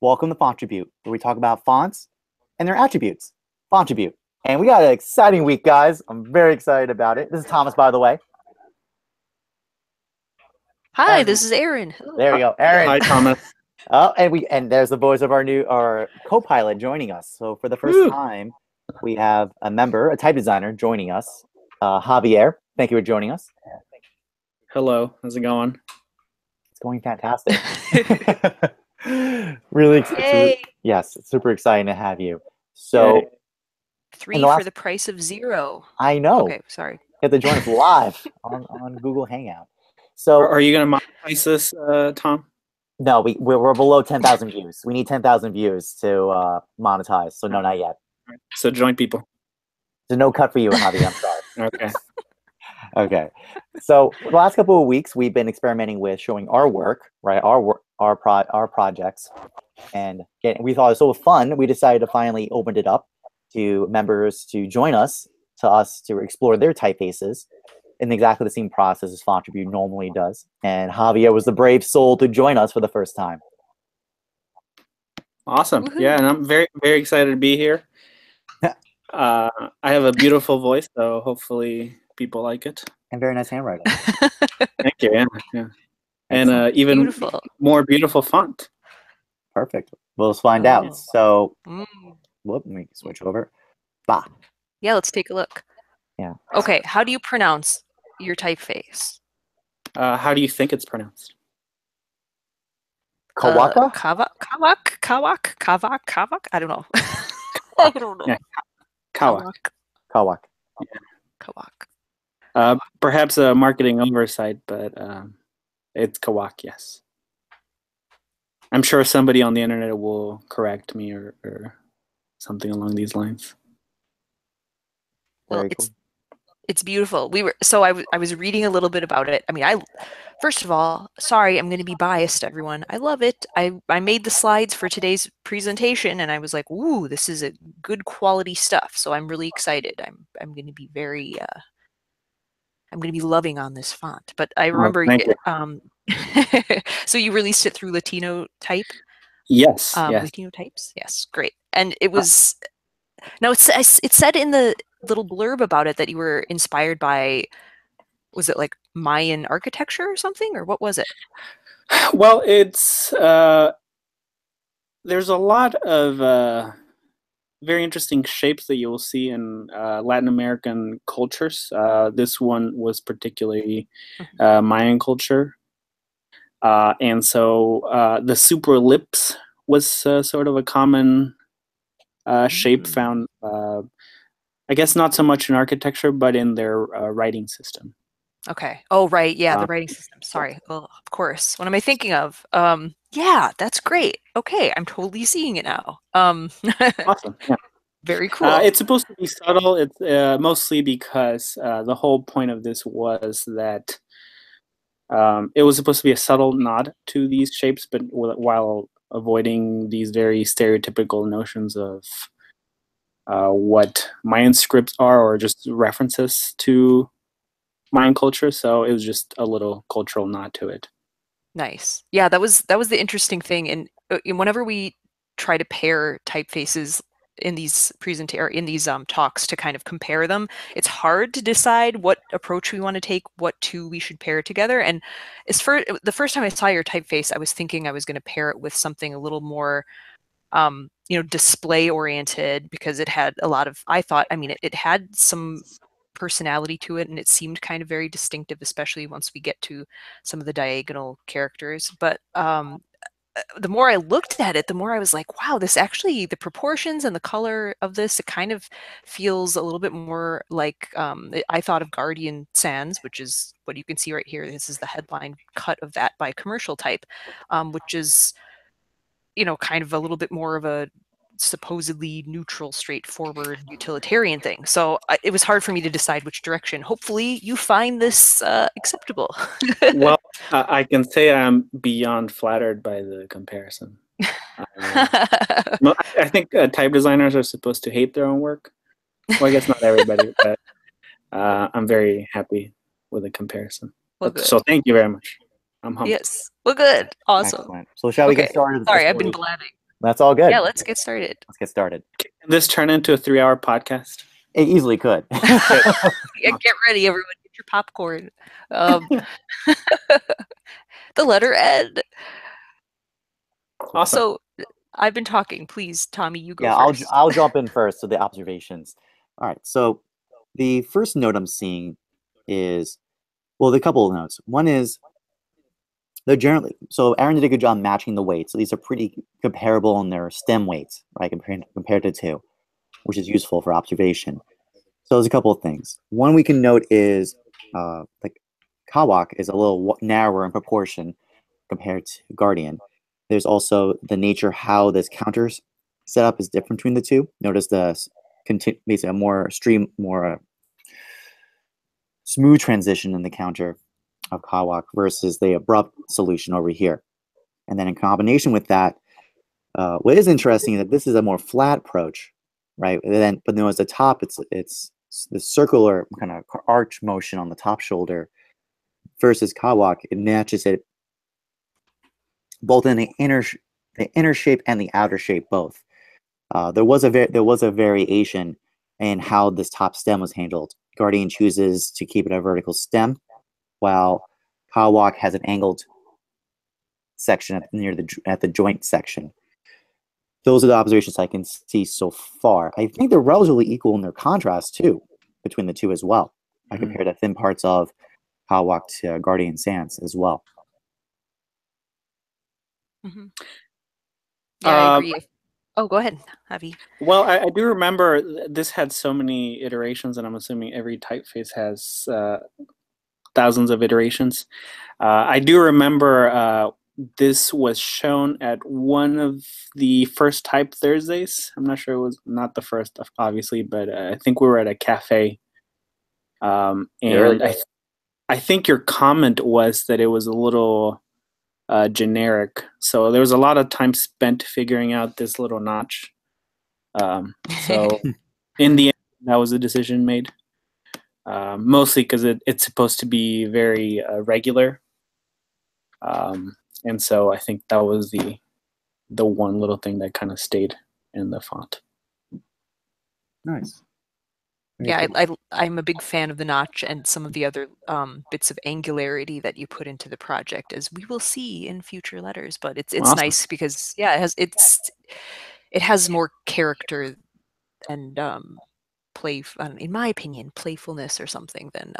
Welcome to Font Tribute, where we talk about fonts and their attributes. Font Tribute. And we got an exciting week, guys. I'm very excited about it. This is Thomas, by the way. Hi, And this is Erin. there we go, Erin. Hi, Thomas. Oh, and there's the voice of our co-pilot joining us. So for the first time, we have a member, a type designer, joining us. Javier, thank you for joining us. Hello, how's it going? It's going fantastic. Really excited. Yes, it's super exciting to have you. So Yay. 3 for the price of 0. I know. Okay, sorry. You have to join us live on Google Hangout. So Are you going to monetize this, Tom? No, we're below 10,000 views. We need 10,000 views to monetize. So no, not yet. So join people. There's no cut for you, Javi. I'm sorry. Okay. Okay. So the last couple of weeks, we've been experimenting with showing our work, right? Our projects, and we thought it was so fun. We decided to finally open it up to members to join us, to explore their typefaces in exactly the same process as Font Tribute normally does. And Javier was the brave soul to join us for the first time. Awesome. Yeah, and I'm very, very excited to be here. I have a beautiful voice, so hopefully people like it. And very nice handwriting. Thank you. Yeah. And even more beautiful font. Perfect. We'll find out. So, let me switch over. Bah. Yeah, let's take a look. Yeah. Okay, how do you pronounce your typeface? How do you think it's pronounced? Kawaka? Kawak? I don't know. I don't know. Yeah. Kawak. Kawak. Yeah. Kawak. Perhaps a marketing oversight, but it's Kawak, yes. I'm sure somebody on the internet will correct me or something along these lines. Well, it's beautiful. I was reading a little bit about it. I mean, first of all, sorry, I'm going to be biased, everyone. I love it. I made the slides for today's presentation, and I was like, ooh, this is a good quality stuff. So I'm really excited. I'm going to be very I'm going to be loving on this font. But I remember, so you released it through Latinotype? Yes. Yes. Latinotypes? Yes, great. And it was now it said in the little blurb about it that you were inspired by, was it like Mayan architecture or something, or what was it? Well, it's there's a lot of very interesting shapes that you will see in Latin American cultures. This one was particularly Mayan culture. And so the super ellipse was sort of a common shape found, I guess not so much in architecture, but in their writing system. Okay. Oh, right. Yeah, the writing system. Sorry. Well, of course. What am I thinking of? Yeah, that's great. Okay, I'm totally seeing it now. Awesome. Yeah. Very cool. It's supposed to be subtle. It's mostly because the whole point of this was that it was supposed to be a subtle nod to these shapes, but while avoiding these very stereotypical notions of what Mayan scripts are, or just references to Mayan culture. So it was just a little cultural nod to it. Nice. Yeah, that was the interesting thing. And whenever we try to pair typefaces in these talks to kind of compare them, it's hard to decide what approach we want to take, what two we should pair together. And the first time I saw your typeface, I was thinking I was going to pair it with something a little more display oriented, because it had a lot of, it had some personality to it, and it seemed kind of very distinctive, especially once we get to some of the diagonal characters. But the more I looked at it, the more I was like, wow, this actually, the proportions and the color of this, it kind of feels a little bit more like, I thought of Guardian Sans, which is what you can see right here. This is the headline cut of that by Commercial Type, which is, kind of a little bit more of a supposedly neutral, straightforward, utilitarian thing. So it was hard for me to decide which direction. Hopefully you find this acceptable. Well, I can say I'm beyond flattered by the comparison. I think type designers are supposed to hate their own work. Well, I guess not everybody, but I'm very happy with the comparison. Well, so thank you very much. I'm humbled. Yes. Well, good. Awesome. Excellent. So shall we get started? Sorry, I've been blabbing. That's all good. Yeah, let's get started. Let's get started. Can this turn into a 3-hour podcast? It easily could. Yeah, get ready, everyone. Get your popcorn. The letter N. Awesome. So I've been talking. Please, Tommy, you go Yeah, first. I'll jump in first to the observations. All right. So the first note I'm seeing is, well, a couple of notes. One is they're generally, so Erin did a good job matching the weights. So these are pretty comparable in their stem weights, right? Compared to two, which is useful for observation. So there's a couple of things. One we can note is like Kawak is a little narrower in proportion compared to Guardian. There's also the nature how this counters setup is different between the two. Notice the basically a more smooth transition in the counter of Kawak versus the abrupt solution over here. And then in combination with that, what is interesting is that this is a more flat approach, right? But then at the top, it's the circular kind of arch motion on the top shoulder versus Kawak. It matches it both in the inner shape and the outer shape both. There was a variation in how this top stem was handled. Guardian chooses to keep it a vertical stem, while Kawak has an angled section at the joint section. Those are the observations I can see so far. I think they're relatively equal in their contrast too, between the two as well. I compare the thin parts of Kawak to Guardian Sans as well. Mm-hmm. Yeah, I agree. Oh, go ahead, Javi. Well, I do remember this had so many iterations, and I'm assuming every typeface has thousands of iterations. I do remember this was shown at one of the first Type Thursdays. I'm not sure it was not the first, obviously, but I think we were at a cafe. And I think your comment was that it was a little generic. So there was a lot of time spent figuring out this little notch. So in the end, that was the decision made. Mostly because it's supposed to be very regular. And so I think that was the one little thing that kind of stayed in the font. Nice. Yeah, I'm a big fan of the notch and some of the other bits of angularity that you put into the project, as we will see in future letters. But it's Awesome. nice because it has more character and in my opinion, playfulness or something than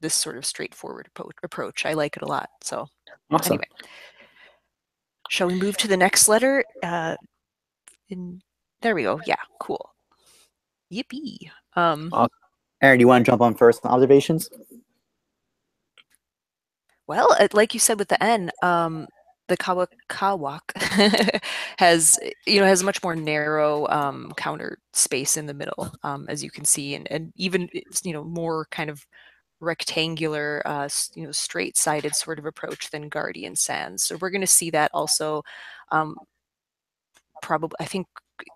this sort of straightforward approach. I like it a lot. So Awesome. Anyway, shall we move to the next letter? There we go. Yeah, cool. Yippee. Awesome. Erin, do you want to jump on first on observations? Well, like you said with the N, the Kawak has a much more narrow counter space in the middle, as you can see, and even more kind of rectangular, straight-sided sort of approach than Guardian Sans. So we're going to see that also. Probably, I think,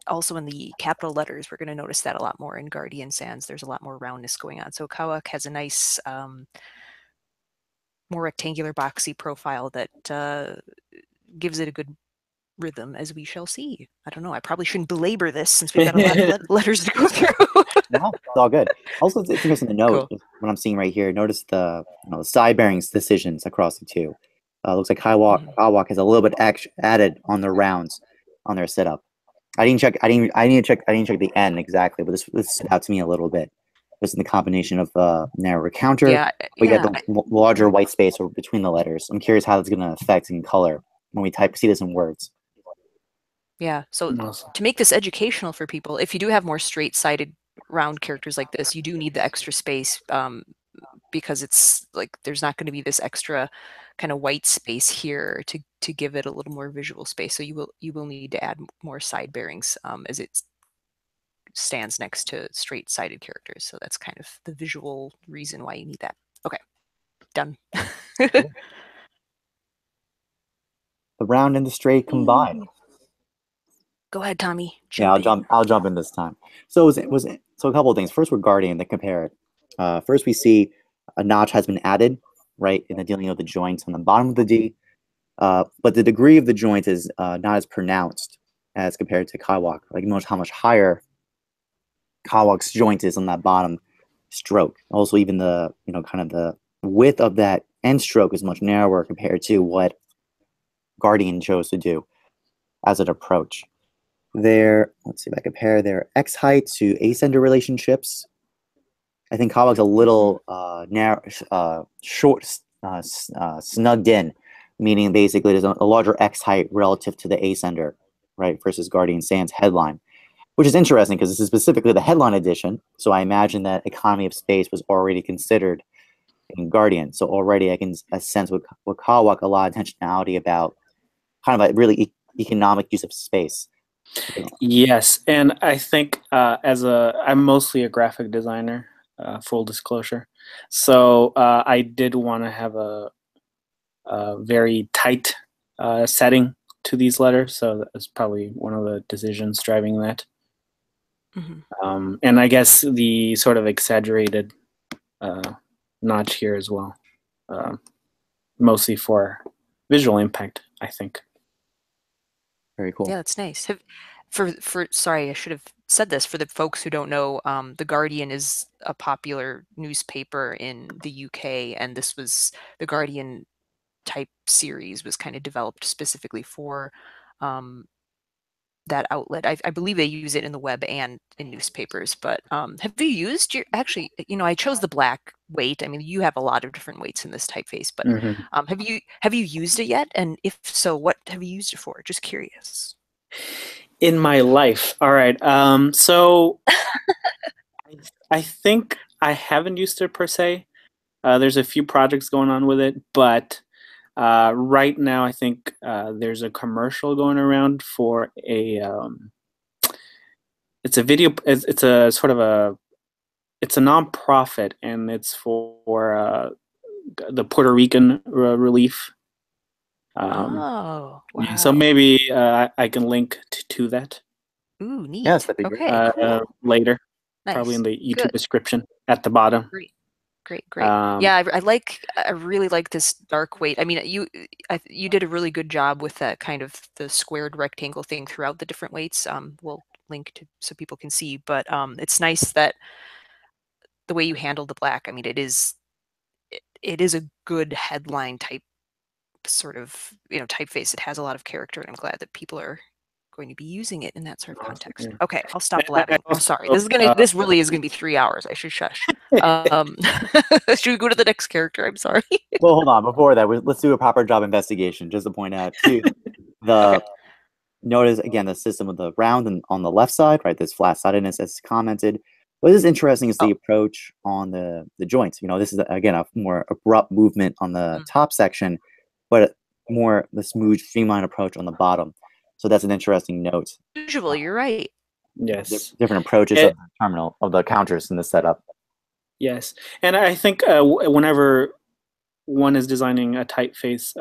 also in the capital letters, we're going to notice that a lot more in Guardian Sans. There's a lot more roundness going on. So Kawak has a nice, more rectangular, boxy profile that gives it a good rhythm, as we shall see. I don't know. I probably shouldn't belabor this since we've got a lot of letters to go through. No, it's all good. Also, it's interesting to note what I'm seeing right here. Notice the side bearings decisions across the two. Looks like Kawak has a little bit added on their rounds on their setup. I didn't check the N exactly, but this stood out to me a little bit. This is the combination of narrower counter. Yeah, we get the larger white space between the letters. I'm curious how that's going to affect in color when we see this in words. Yeah, so to make this educational for people, if you do have more straight-sided round characters like this, you do need the extra space because it's like there's not going to be this extra kind of white space here to give it a little more visual space. So you will need to add more side bearings as it stands next to straight-sided characters. So that's kind of the visual reason why you need that. Okay, done. The round and the straight combined. Go ahead, Tommy. I'll jump in this time. So so a couple of things. First, with Guardian, that compare it. First, we see a notch has been added, right, in the dealing of the joints on the bottom of the D. but the degree of the joint is not as pronounced as compared to Kawak. Like how much higher Kawak's joint is on that bottom stroke. Also, even the kind of the width of that end stroke is much narrower compared to what Guardian chose to do as an approach. Let's see if I compare their X height to ascender relationships. I think Kawak's a little narrow, snugged in, meaning basically there's a larger X height relative to the ascender, right, versus Guardian Sans headline, which is interesting because this is specifically the headline edition. So I imagine that economy of space was already considered in Guardian. So already I can sense with Kawak a lot of intentionality about kind of a really economic use of space. Yes, and I think I'm mostly a graphic designer, full disclosure. So I did want to have a very tight setting to these letters. So that's probably one of the decisions driving that. Mm-hmm. And I guess the sort of exaggerated notch here as well, mostly for visual impact, I think. Very cool. Yeah, that's nice. Sorry, I should have said this for the folks who don't know. The Guardian is a popular newspaper in the UK, and this was the Guardian type series was kind of developed specifically for that outlet. I believe they use it in the web and in newspapers. But have you used actually? I chose the black weight. I mean, you have a lot of different weights in this typeface, but mm-hmm. Have you used it yet? And if so, what have you used it for? Just curious. In my life, all right. So I think I haven't used it per se. There's a few projects going on with it, but right now I think there's a commercial going around for it's a video. It's a sort of it's a nonprofit, and it's for the Puerto Rican relief. Wow. Yeah, so maybe I can link to that. Ooh, neat. Yes, that'd be great. Cool. Later, Nice. probably in the YouTube description at the bottom. Great. Yeah, I really like this dark weight. I mean, you did a really good job with that kind of the squared rectangle thing throughout the different weights. We'll link to so people can see, but it's nice that the way you handle the black. I mean, it is a good headline type sort of typeface. It has a lot of character, and I'm glad that people are going to be using it in that sort of context. Okay, I'll stop blabbing. I'm sorry. This really is gonna be 3 hours. I should shush. Should we go to the next character? I'm sorry. Well, hold on. Before that, let's do a proper job investigation, just to point out too. Notice again the system of the round and on the left side, right? This flat-sidedness as commented. What is interesting is the approach on the joints. This is again a more abrupt movement on the top section, but more the smooth, streamlined approach on the bottom. So that's an interesting note. Usual, you're right. Yes. Different approaches of the terminal, of the counters in the setup. Yes. And I think whenever one is designing a typeface,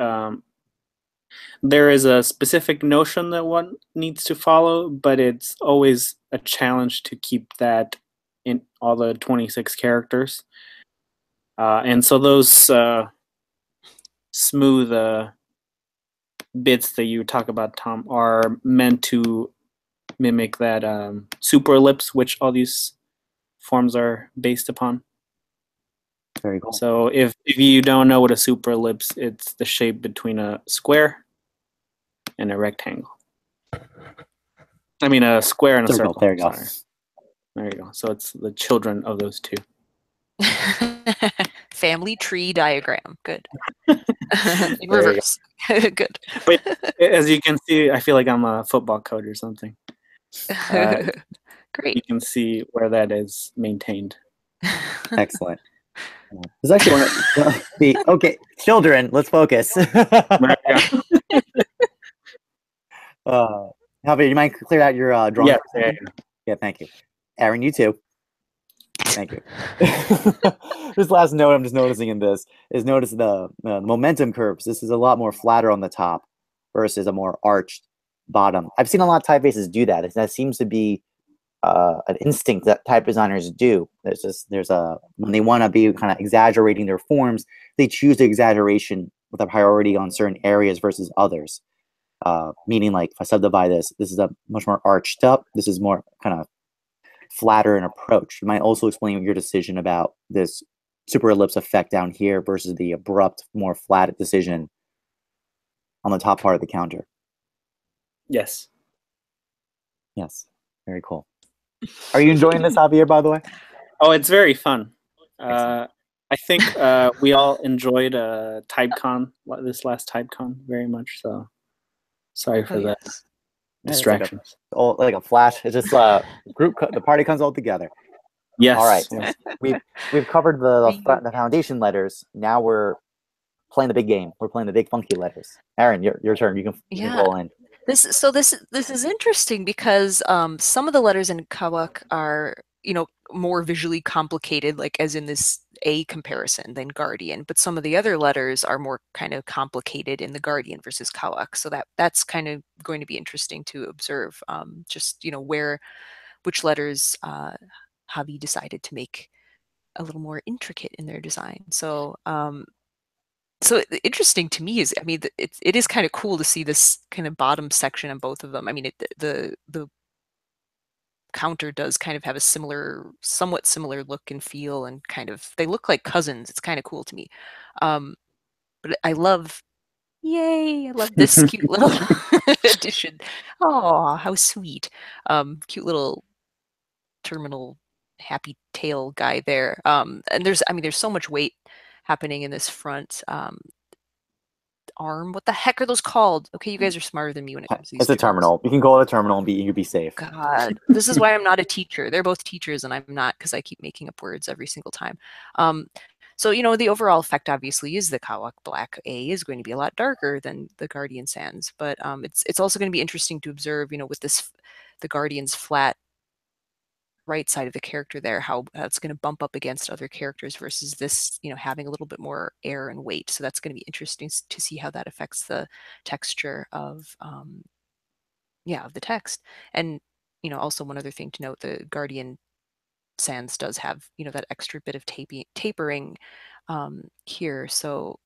there is a specific notion that one needs to follow, but it's always a challenge to keep that in all the 26 characters. And so those smooth bits that you talk about, Tom, are meant to mimic that super ellipse, which all these forms are based upon. Very cool. So if you don't know what a super ellipse, it's the shape between a square and a rectangle. I mean a square and a circle. There you go. Sorry. There you go. So it's the children of those two. Family tree diagram. Good. In reverse. Good. But as you can see, I feel like I'm a football coach or something. Great. You can see where that is maintained. Excellent. There's actually one okay, children, let's focus. Javier, you mind clear out your drawing? Yeah, thank you. Erin, you too. Thank you. This last note I'm just noticing in this is notice the momentum curves. This is a lot more flatter on the top versus a more arched bottom. I've seen a lot of typefaces do that. That seems to be an instinct that type designers do. When they want to be kind of exaggerating their forms, they choose the exaggeration with a priority on certain areas versus others. Meaning, like, if I subdivide this, this is a much more arched up. This is more kind of flatter in approach. You might also explain your decision about this super ellipse effect down here versus the abrupt, more flat decision on the top part of the counter. Yes. Yes. Very cool. Are you enjoying this, Javier, by the way? Oh, it's very fun. I think we all enjoyed TypeCon, this last TypeCon, very much. So sorry for the distractions. Like a flash. It's just group. The party comes all together. Yes. All right. Yes. We've covered the foundation letters. Now we're playing the big game. We're playing the big funky letters. Erin, your turn. You can roll in. This is interesting because some of the letters in Kawak are, you know, more visually complicated, like as in this A comparison than Guardian, but some of the other letters are more kind of complicated in the Guardian versus Kawak. So that's kind of going to be interesting to observe. Just, you know, which letters Javi decided to make a little more intricate in their design. So so interesting to me is, I mean, it is kind of cool to see this kind of bottom section on both of them. I mean, the counter does kind of have a somewhat similar look and feel, and kind of, they look like cousins. It's kind of cool to me. But I love this cute little addition. Oh, how sweet. Cute little terminal happy tail guy there. And there's so much weight happening in this front arm. What the heck are those called? Okay, you guys are smarter than me when it comes to these It's a terminal. You can call it a terminal and you'd be safe. God, this is why I'm not a teacher. They're both teachers and I'm not, because I keep making up words every single time. So, you know, the overall effect obviously is the Kawak Black A is going to be a lot darker than the Guardian Sans, but it's also going to be interesting to observe, you know, with the Guardian's flat right side of the character there, how that's going to bump up against other characters versus this, you know, having a little bit more air and weight. So that's going to be interesting to see how that affects the texture of the text. And, you know, also one other thing to note, the Guardian Sans does have, you know, that extra bit of tapering here. So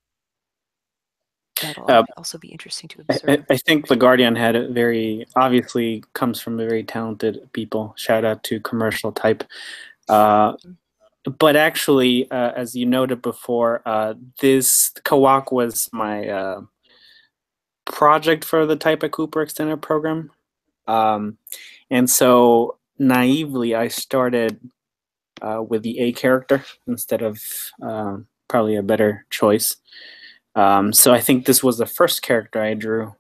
that'll also be interesting to observe. I think the Guardian had a obviously comes from a very talented people. Shout out to Commercial Type. But actually, as you noted before, this Kawak was my project for the Type at Cooper Extended Program. And so naively, I started with the A character instead of probably a better choice. So I think this was the first character I drew.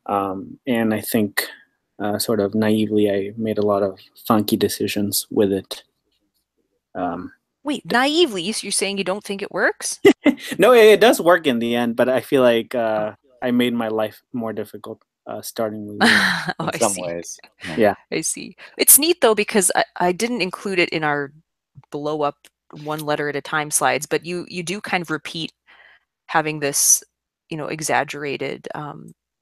And I think sort of naively, I made a lot of funky decisions with it. Wait, naively, you're saying you don't think it works? No, it does work in the end, but I feel like I made my life more difficult starting with in some ways. Yeah. I see. It's neat though, because I didn't include it in our blow up one letter at a time slides, but you do kind of repeat having this, you know, exaggerated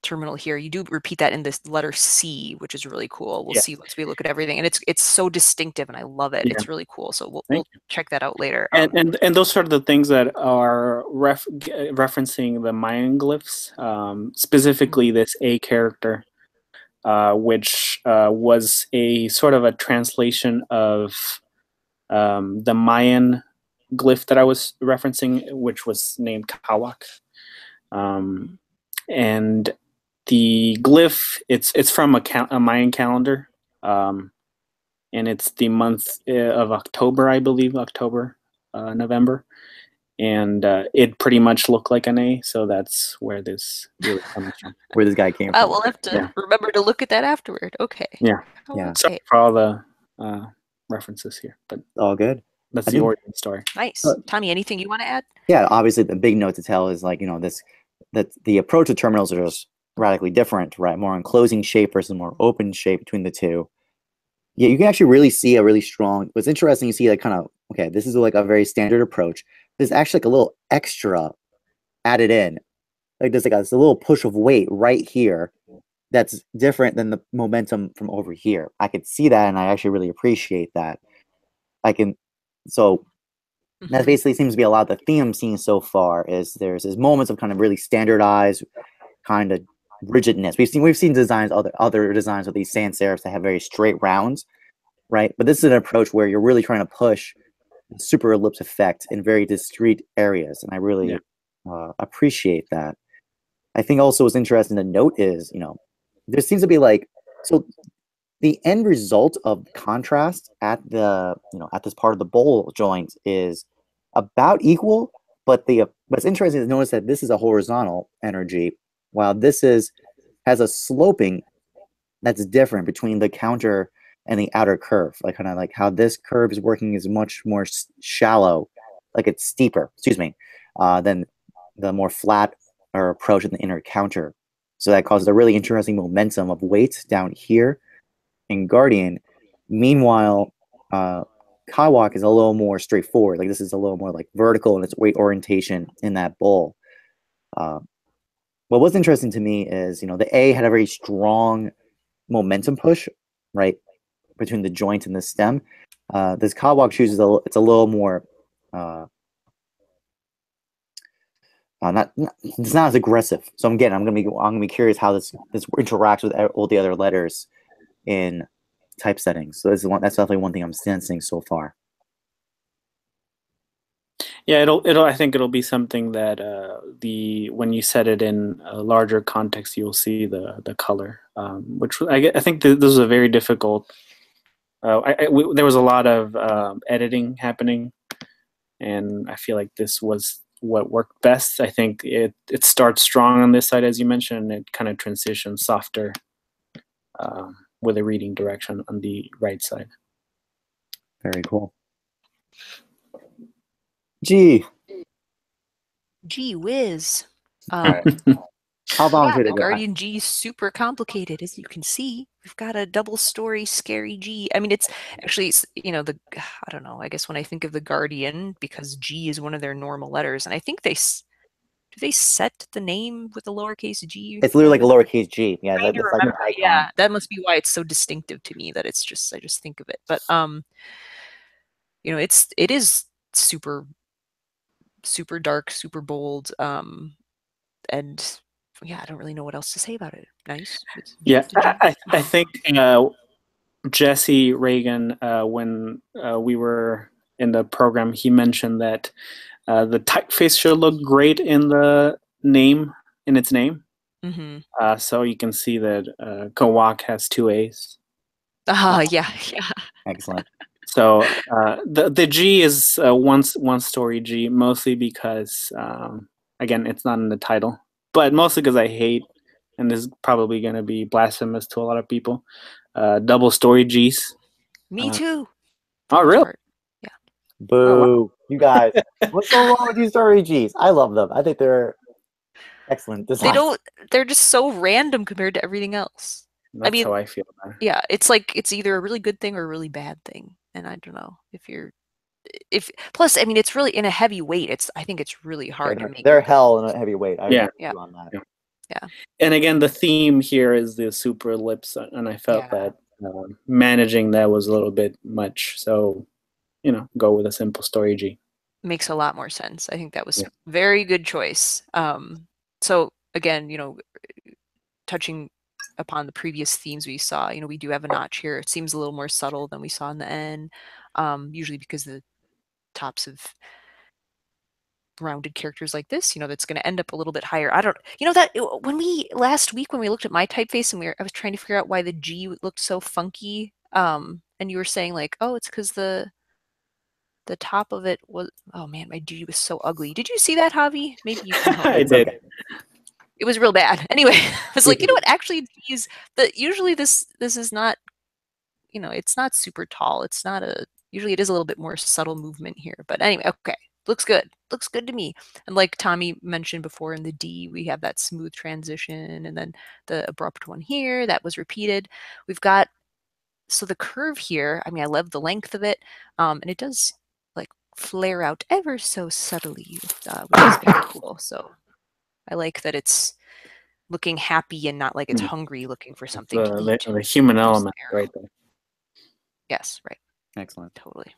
terminal here. You do repeat that in this letter C, which is really cool. We'll see once we look at everything, and it's so distinctive, and I love it. Yeah. It's really cool. So we'll check that out later. And those are the things that are referencing the Mayan glyphs, specifically this A character, which was a sort of a translation of the Mayan glyph that I was referencing, which was named Kawak. And the glyph, it's from a Mayan calendar, and it's the month of October, I believe, November. And it pretty much looked like an A, so that's where this really comes from. Where this guy came from. We'll have to remember to look at that afterward. Okay. Yeah. Sorry for all the references here, but all good. That's the origin story. Nice. Tommy, anything you want to add? Yeah, obviously the big note to tell is, like, you know, that the approach of terminals are just radically different, right? More enclosing shape versus more open shape between the two. Yeah, you can actually really see a really strong. What's interesting, you see like kind of, okay, this is like a very standard approach. There's actually like a little extra added in. Like there's like a little push of weight right here that's different than the momentum from over here. I could see that, and I actually really appreciate that. So And that basically seems to be a lot of the theme I'm seeing so far. Is there's moments of kind of really standardized, kind of rigidness. We've seen designs, other designs of these sans serifs that have very straight rounds, right? But this is an approach where you're really trying to push the super ellipse effect in very discrete areas, and I really appreciate that. I think also what's interesting to note is, there seems to be the end result of contrast at at this part of the bowl joint is about equal, but what's interesting is notice that this is a horizontal energy, while this has a sloping that's different between the counter and the outer curve. Like kind of like how this curve is working is much more shallow, like it's steeper, than the more flat or approach in the inner counter. So that causes a really interesting momentum of weight down here in Guardian. Meanwhile, Kawak is a little more straightforward. Like this is a little more like vertical in its weight orientation in that bowl. What was interesting to me is, the A had a very strong momentum push, right, between the joint and the stem. This Kawak chooses it's a little more it's not as aggressive. So I'm gonna be curious how this interacts with all the other letters in type settings. So that's definitely one thing I'm sensing so far. Yeah, I think it'll be something that when you set it in a larger context, you'll see the color, which I think this is a very difficult. There was a lot of editing happening, and I feel like this was what worked best. I think it starts strong on this side, as you mentioned, and it kind of transitions softer with a reading direction on the right side. Very cool. Gee whiz. How long should the it go? Guardian G is super complicated, as you can see. We've got a double-story scary G. I mean, it's actually, I don't know. I guess when I think of the Guardian, because G is one of their normal letters, and I think do they set the name with a lowercase G? It's literally like a lowercase G. Yeah, that's like an icon. Yeah, that must be why it's so distinctive to me that I just think of it. But it is super dark, super bold, and yeah, I don't really know what else to say about it. Nice. I think Jesse Reagan, when we were in the program, he mentioned that the typeface should look great in its name. Mm-hmm. So you can see that Kawak has 2 A's. Yeah. Excellent. So the G is one story G, mostly because again, it's not in the title, but mostly because I hate, and this is probably going to be blasphemous to a lot of people, double story G's. Me too. Oh, really? Yeah. Boo! Oh, wow. You guys, what's so wrong with these story G's? I love them. I think they're excellent designs. They're just so random compared to everything else. That's how I feel about it. Yeah, it's like it's either a really good thing or a really bad thing, and I don't know plus, I mean, it's really in a heavy weight. I think it's really hard to make. They're hell in a heavy weight. I agree on that. Yeah. And again, the theme here is the super ellipse, and I felt that managing that was a little bit much. So, go with a simple story G. Makes a lot more sense. I think that was very good choice. So again, touching upon the previous themes we saw, we do have a notch here. It seems a little more subtle than we saw in the N, usually because the tops of rounded characters like this, that's going to end up a little bit higher. I don't, that last week when we looked at my typeface and I was trying to figure out why the G looked so funky, and you were saying like, oh, it's because the top of it was, oh man, my G was so ugly. Did you see that, Javi? Maybe you can help me. I did. Okay. It was real bad. Anyway, I was like, what? Actually, usually this is not, it's not super tall. It's not usually it is a little bit more subtle movement here. But anyway, okay, looks good. Looks good to me. And like Tommy mentioned before, in the D, we have that smooth transition, and then the abrupt one here that was repeated. We've got, so the curve here, I mean, I love the length of it, and it does like flare out ever so subtly, which is very cool. So I like that it's looking happy and not like it's hungry looking for something to eat. The human element right there. Yes, right. Excellent. Totally.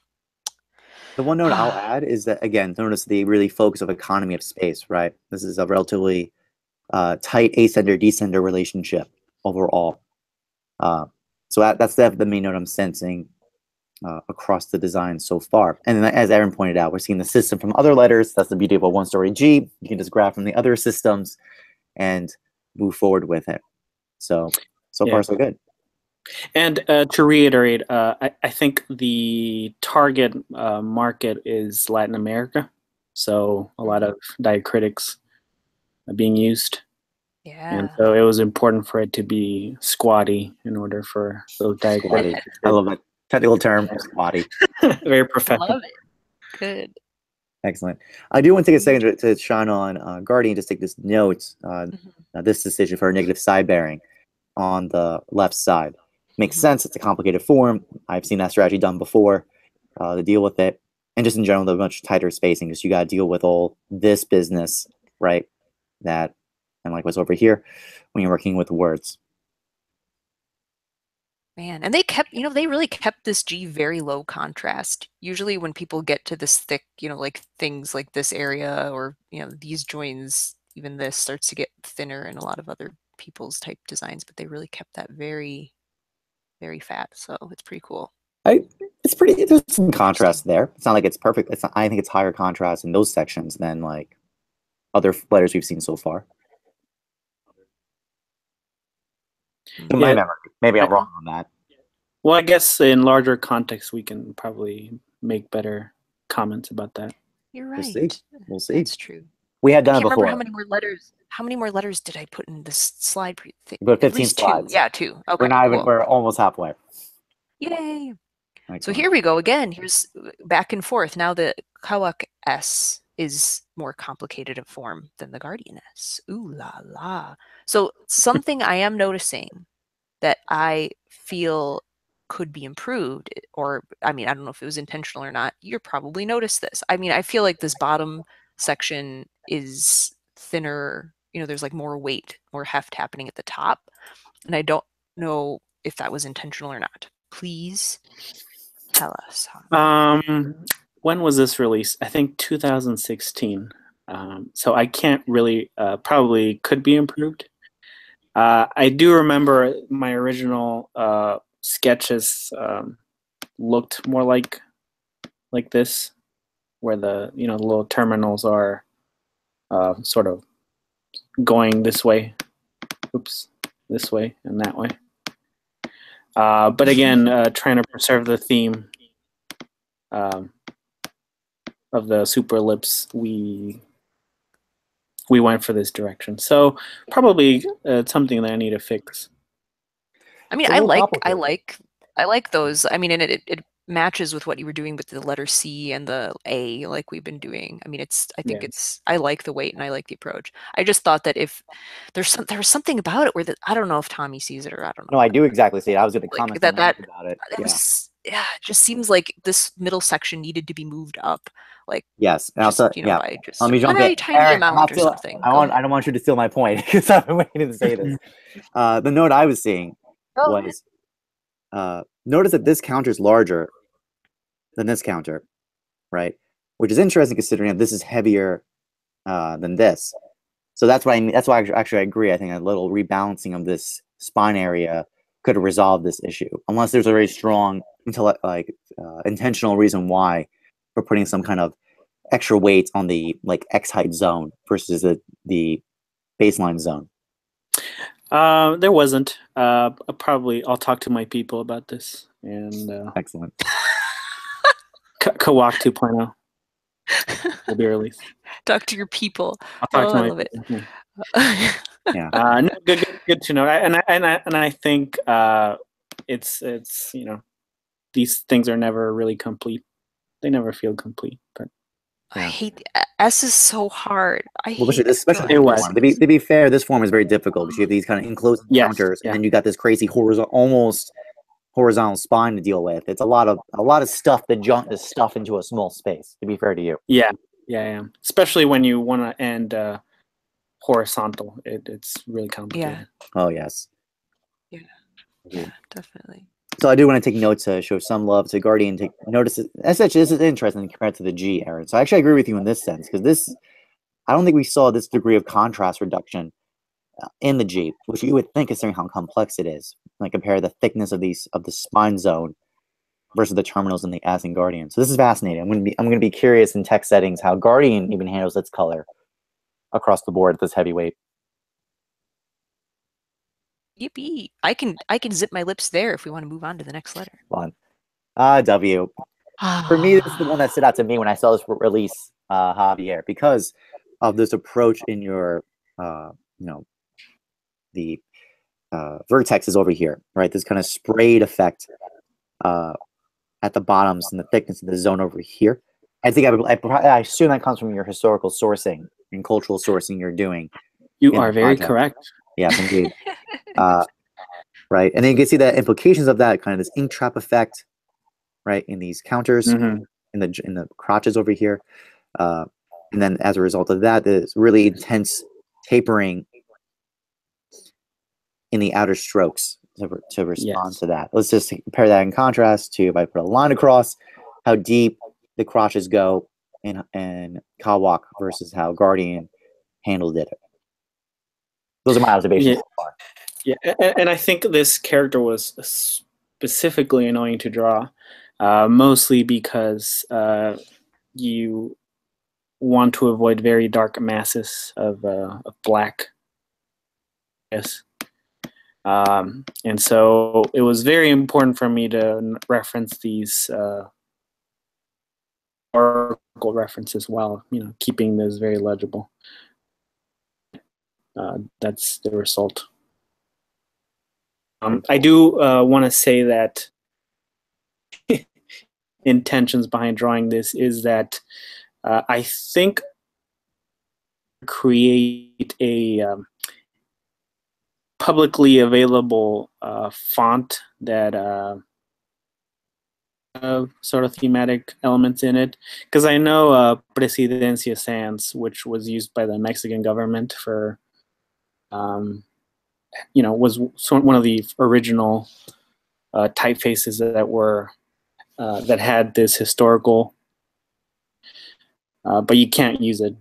The one note I'll add is that, again, notice the really focus of economy of space, right? This is a relatively tight ascender-descender relationship overall. So that's the main note I'm sensing across the design so far. And then, as Erin pointed out, we're seeing the system from other letters. That's the beauty of a one-story G. You can just grab from the other systems and move forward with it. So far, so good. And to reiterate, I think the target market is Latin America. So a lot of diacritics are being used. Yeah. And so it was important for it to be squatty in order for those diacritics. I love that technical term, squatty. Very professional. Love it. Good. Excellent. I do want to take a second to shine on Guardian, just take this note, this decision for a negative side bearing on the left side. Makes sense. It's a complicated form. I've seen that strategy done before to deal with it. And just in general, the much tighter spacing, because you got to deal with all this business, right? That, and like what's over here, when you're working with words. Man, and they kept, they really kept this G very low contrast. Usually when people get to this thick, like things like this area or, these joins, even this starts to get thinner in a lot of other people's type designs, but they really kept that very, very fat. So it's pretty cool. There's some contrast there. It's not like it's perfect. I think it's higher contrast in those sections than like other letters we've seen so far. In my memory. Maybe I'm wrong on that. Well, I guess in larger context, we can probably make better comments about that. You're right. We'll see. That's true. We had done it before. How many more letters did I put in this slide thing? About 15 slides. 2. Yeah, 2. Okay. We're not even. We're almost halfway. Yay! Excellent. So here we go again. Here's back and forth. Now the Kawak S is more complicated of form than the Guardian S. Ooh la la. So something I am noticing that I feel could be improved, or I don't know if it was intentional or not. You're probably noticed this. I feel like this bottom section is thinner. There's like more weight, more heft happening at the top, and I don't know if that was intentional or not. Please tell us. When was this released? I think 2016. So I can't really, probably could be improved. I do remember my original sketches looked more like this, where the the little terminals are sort of going this way, this way and that way. But again, trying to preserve the theme of the super ellipse, we went for this direction. So probably something that I need to fix. I like those. And it matches with what you were doing with the letter C and the A, like we've been doing. I like the weight and I like the approach. I just thought that if there was something about it where I don't know if Tommy sees it or I don't know. No, I do exactly see it. I was going to comment that about it. It just seems like this middle section needed to be moved up. Like yes, and just, by just let me jump in. tiny amount or something. I don't want you to steal my point because I've been waiting to say this. The note I was seeing was notice that this counter is larger than this counter, right? Which is interesting considering that this is heavier than this. So that's why actually I agree. I think a little rebalancing of this spine area could resolve this issue, unless there's a very strong intentional reason why we're putting some kind of extra weight on the X height zone versus the baseline zone. There wasn't. I'll talk to my people about this. And excellent. Kawak 2.0 will be released. Talk to your people. I'll talk to my love it. Yeah. No, good to know. And I think it's these things are never really complete. They never feel complete. But I hate S is so hard. Especially to be fair, this form is very difficult because you have these kind of enclosed counters, and then you got this crazy almost horizontal spine to deal with. It's a lot of stuff that junk is stuff into a small space. To be fair to you. Yeah. Especially when you want to end horizontal, it's really complicated. Yeah. Oh yes. Yeah, definitely. So I do want to take note to show some love to Guardian. Take notice. Essentially, this is interesting compared to the G, Aaron. So I actually agree with you in this sense because this, I don't think we saw this degree of contrast reduction in the G, which you would think, considering how complex it is. Like compare the thickness of the spine zone versus the terminals in the S and Guardian. So this is fascinating. I'm gonna be curious in text settings how Guardian even handles its color across the board at this heavyweight. Yippee! I can zip my lips there if we want to move on to the next letter. Fun. W. For me, this is the one that stood out to me when I saw this release, Javier, because of this approach in your, the vertex is over here, right? This kind of sprayed effect at the bottoms and the thickness of the zone over here. I think I assume that comes from your historical sourcing and cultural sourcing you're doing. You are very correct. Yes, indeed. Right, and then you can see the implications of that, kind of this ink trap effect, right, in these counters, in the crotches over here, and then as a result of that, there's really intense tapering in the outer strokes to respond to that. Let's just compare that in contrast to, if I put a line across, how deep the crotches go in Kawak versus how Guardian handled it. Those are my observations so far. Yeah, and I think this character was specifically annoying to draw, mostly because you want to avoid very dark masses of black. Yes. And so it was very important for me to reference these oracle references while keeping this very legible. That's the result. I do want to say that intentions behind drawing this is that I think create a publicly available font that sort of thematic elements in it, because I know Presidencia Sans, which was used by the Mexican government for was one of the original typefaces that were that had this historical, but you can't use it.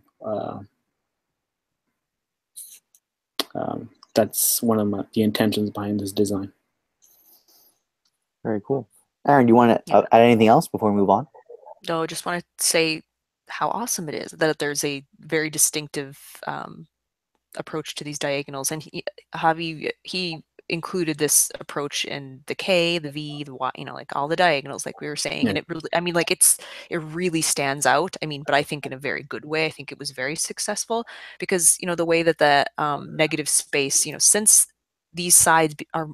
That's one of the intentions behind this design. Very cool. Aaron, do you want to add anything else before we move on? No, just want to say how awesome it is that there's a very distinctive approach to these diagonals, and Javi included this approach in the K, the V, the Y, like all the diagonals, like we were saying, and it really, I mean, like it really stands out. I mean, but I think in a very good way. I think it was very successful because the way that the negative space, since these sides are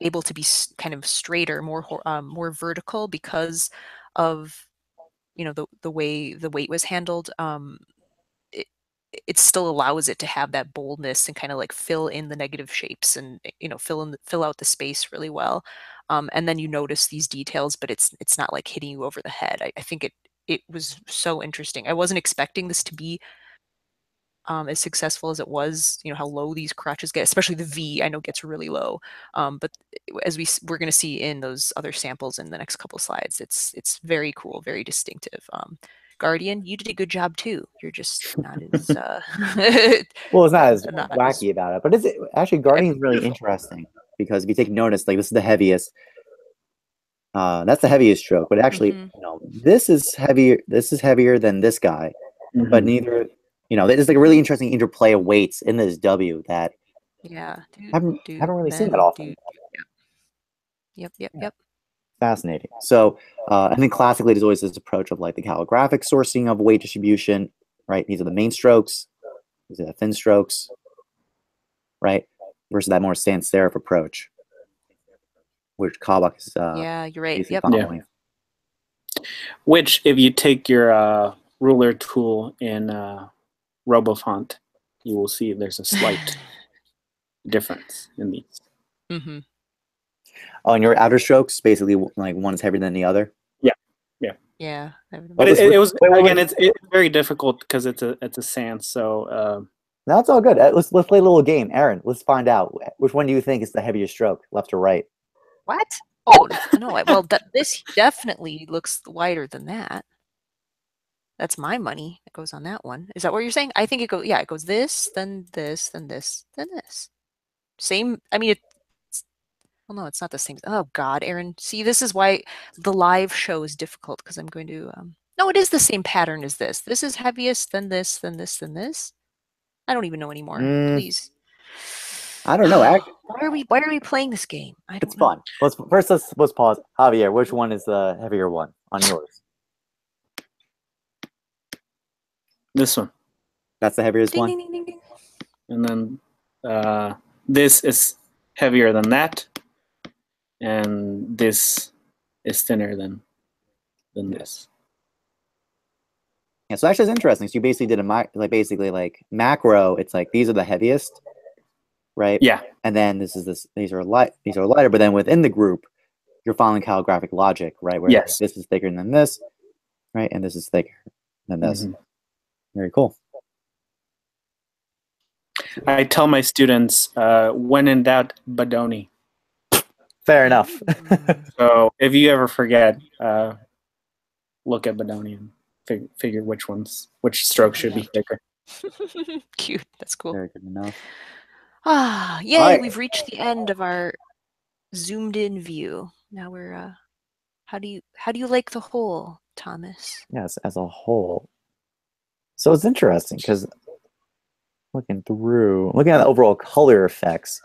able to be kind of straighter, more vertical because of the way the weight was handled. It still allows it to have that boldness and kind of like fill in the negative shapes and fill out the space really well. And then you notice these details, but it's not like hitting you over the head. I think it was so interesting. I wasn't expecting this to be as successful as it was. How low these crotches get, especially the V, I know gets really low. But as we're going to see in those other samples in the next couple slides, it's very cool, very distinctive. Guardian, you did a good job too. You're just not as well, it's not as wacky about it, but it's actually Guardian is really interesting because if you take notice, like this is the heaviest. That's the heaviest stroke, but actually, this is heavier. This is heavier than this guy, but neither. There's like a really interesting interplay of weights in this W that haven't really seen that often. Yep. Fascinating. So, I think classically there's always this approach of like the calligraphic sourcing of weight distribution, right? These are the main strokes, these are the thin strokes, right? Versus that more sans serif approach, which Kawak is. Yeah, you're right. Yep. Following. Which, if you take your ruler tool in RoboFont, you will see there's a slight difference in these. Oh, and your outer strokes, basically, like one is heavier than the other. Yeah. But it was again, it's very difficult because it's a sans. So that's all good. Let's play a little game, Aaron. Let's find out which one do you think is the heaviest stroke, left or right? What? Oh no! Well, this definitely looks wider than that. That's my money. It goes on that one. Is that what you're saying? I think it goes. Yeah, it goes this, then this, then this, then this. Same. I mean, it's. Well, no, it's not the same. Oh God, Erin. See, this is why the live show is difficult because I'm going to. No, it is the same pattern as this. This is heaviest, then this, then this, then this. I don't even know anymore. Please. I don't know. Why are we playing this game? I don't It's know. fun. Let's pause. Javier, which one is the heavier one on yours? This one. That's the heaviest Ding, one. ding, ding, ding, ding. And then this is heavier than that, and this is thinner than this. Yeah, so actually, it's interesting. So you basically did like macro. It's like these are the heaviest, right? Yeah. And then these are lighter. But then within the group, you're following calligraphic logic, right? Where Yes. this is thicker than this, right? And this is thicker than this. Mhm. Very cool. I tell my students, when in doubt, Bodoni. Fair enough. So if you ever forget, look at Bodoni and figure which stroke should be thicker. Cute. That's cool. Very good enough. Ah, yay! All right. We've reached the end of our zoomed-in view. Now we're. How do you like the whole, Thomas? Yes, as a whole. So it's interesting because looking at the overall color effects,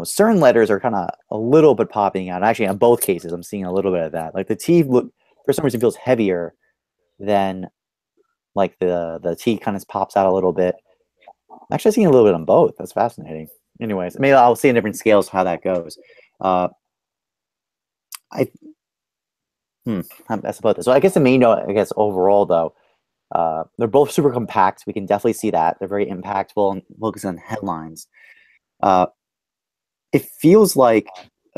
certain letters are kind of a little bit popping out. Actually, in both cases, I'm seeing a little bit of that. Like the T, for some reason, feels heavier than like the T kind of pops out a little bit. I'm actually seeing a little bit on both. That's fascinating. Anyways, maybe I'll see in different scales how that goes. That's about this. So I guess the main note, overall though, they're both super compact. We can definitely see that they're very impactful and focus on headlines. It feels like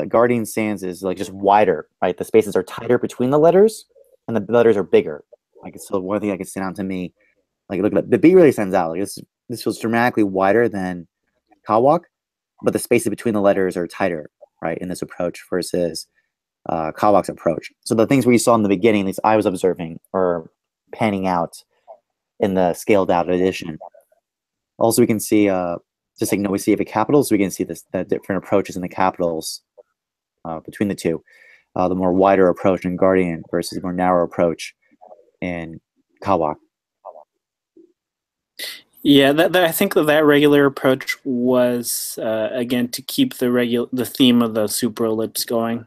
Guardian Sans is like just wider, right? The spaces are tighter between the letters, and the letters are bigger. Like so, one thing that can stand out to me, like look at the B really stands out. Like this feels dramatically wider than Kawak, but the spaces between the letters are tighter, right? In this approach versus Kawak's approach. So the things we saw in the beginning, at least I was observing, are panning out in the scaled out edition. Also, we can see just like we see the capitals, we can see the different approaches in the capitals between the two. The more wider approach in Guardian versus the more narrow approach in Kawak. Yeah, I think that regular approach was again to keep the theme of the super ellipse going.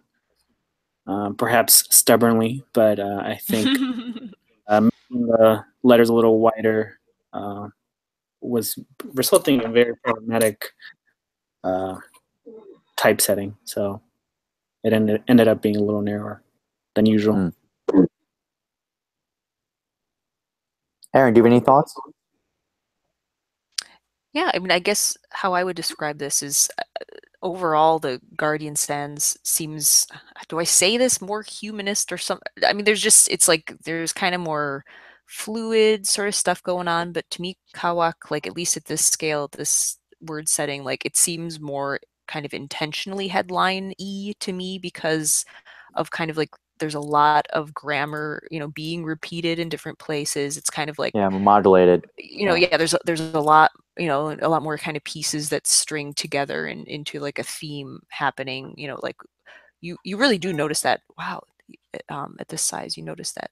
Perhaps stubbornly, but I think making the letters a little wider was resulting in a very problematic typesetting. So it ended up being a little narrower than usual. Erin, do you have any thoughts? Yeah, I mean, I guess how I would describe this is overall the Guardian Sans seems, do I say this, more humanist or something? I mean, it's like there's kind of more fluid sort of stuff going on, but to me, Kawak, like at least at this scale, this word setting, like it seems more kind of intentionally headline-y to me because of kind of like there's a lot of grammar, being repeated in different places. It's kind of like Modulated. There's a lot, a lot more kind of pieces that string together and into like a theme happening. Like you really do notice that. Wow, at this size, you notice that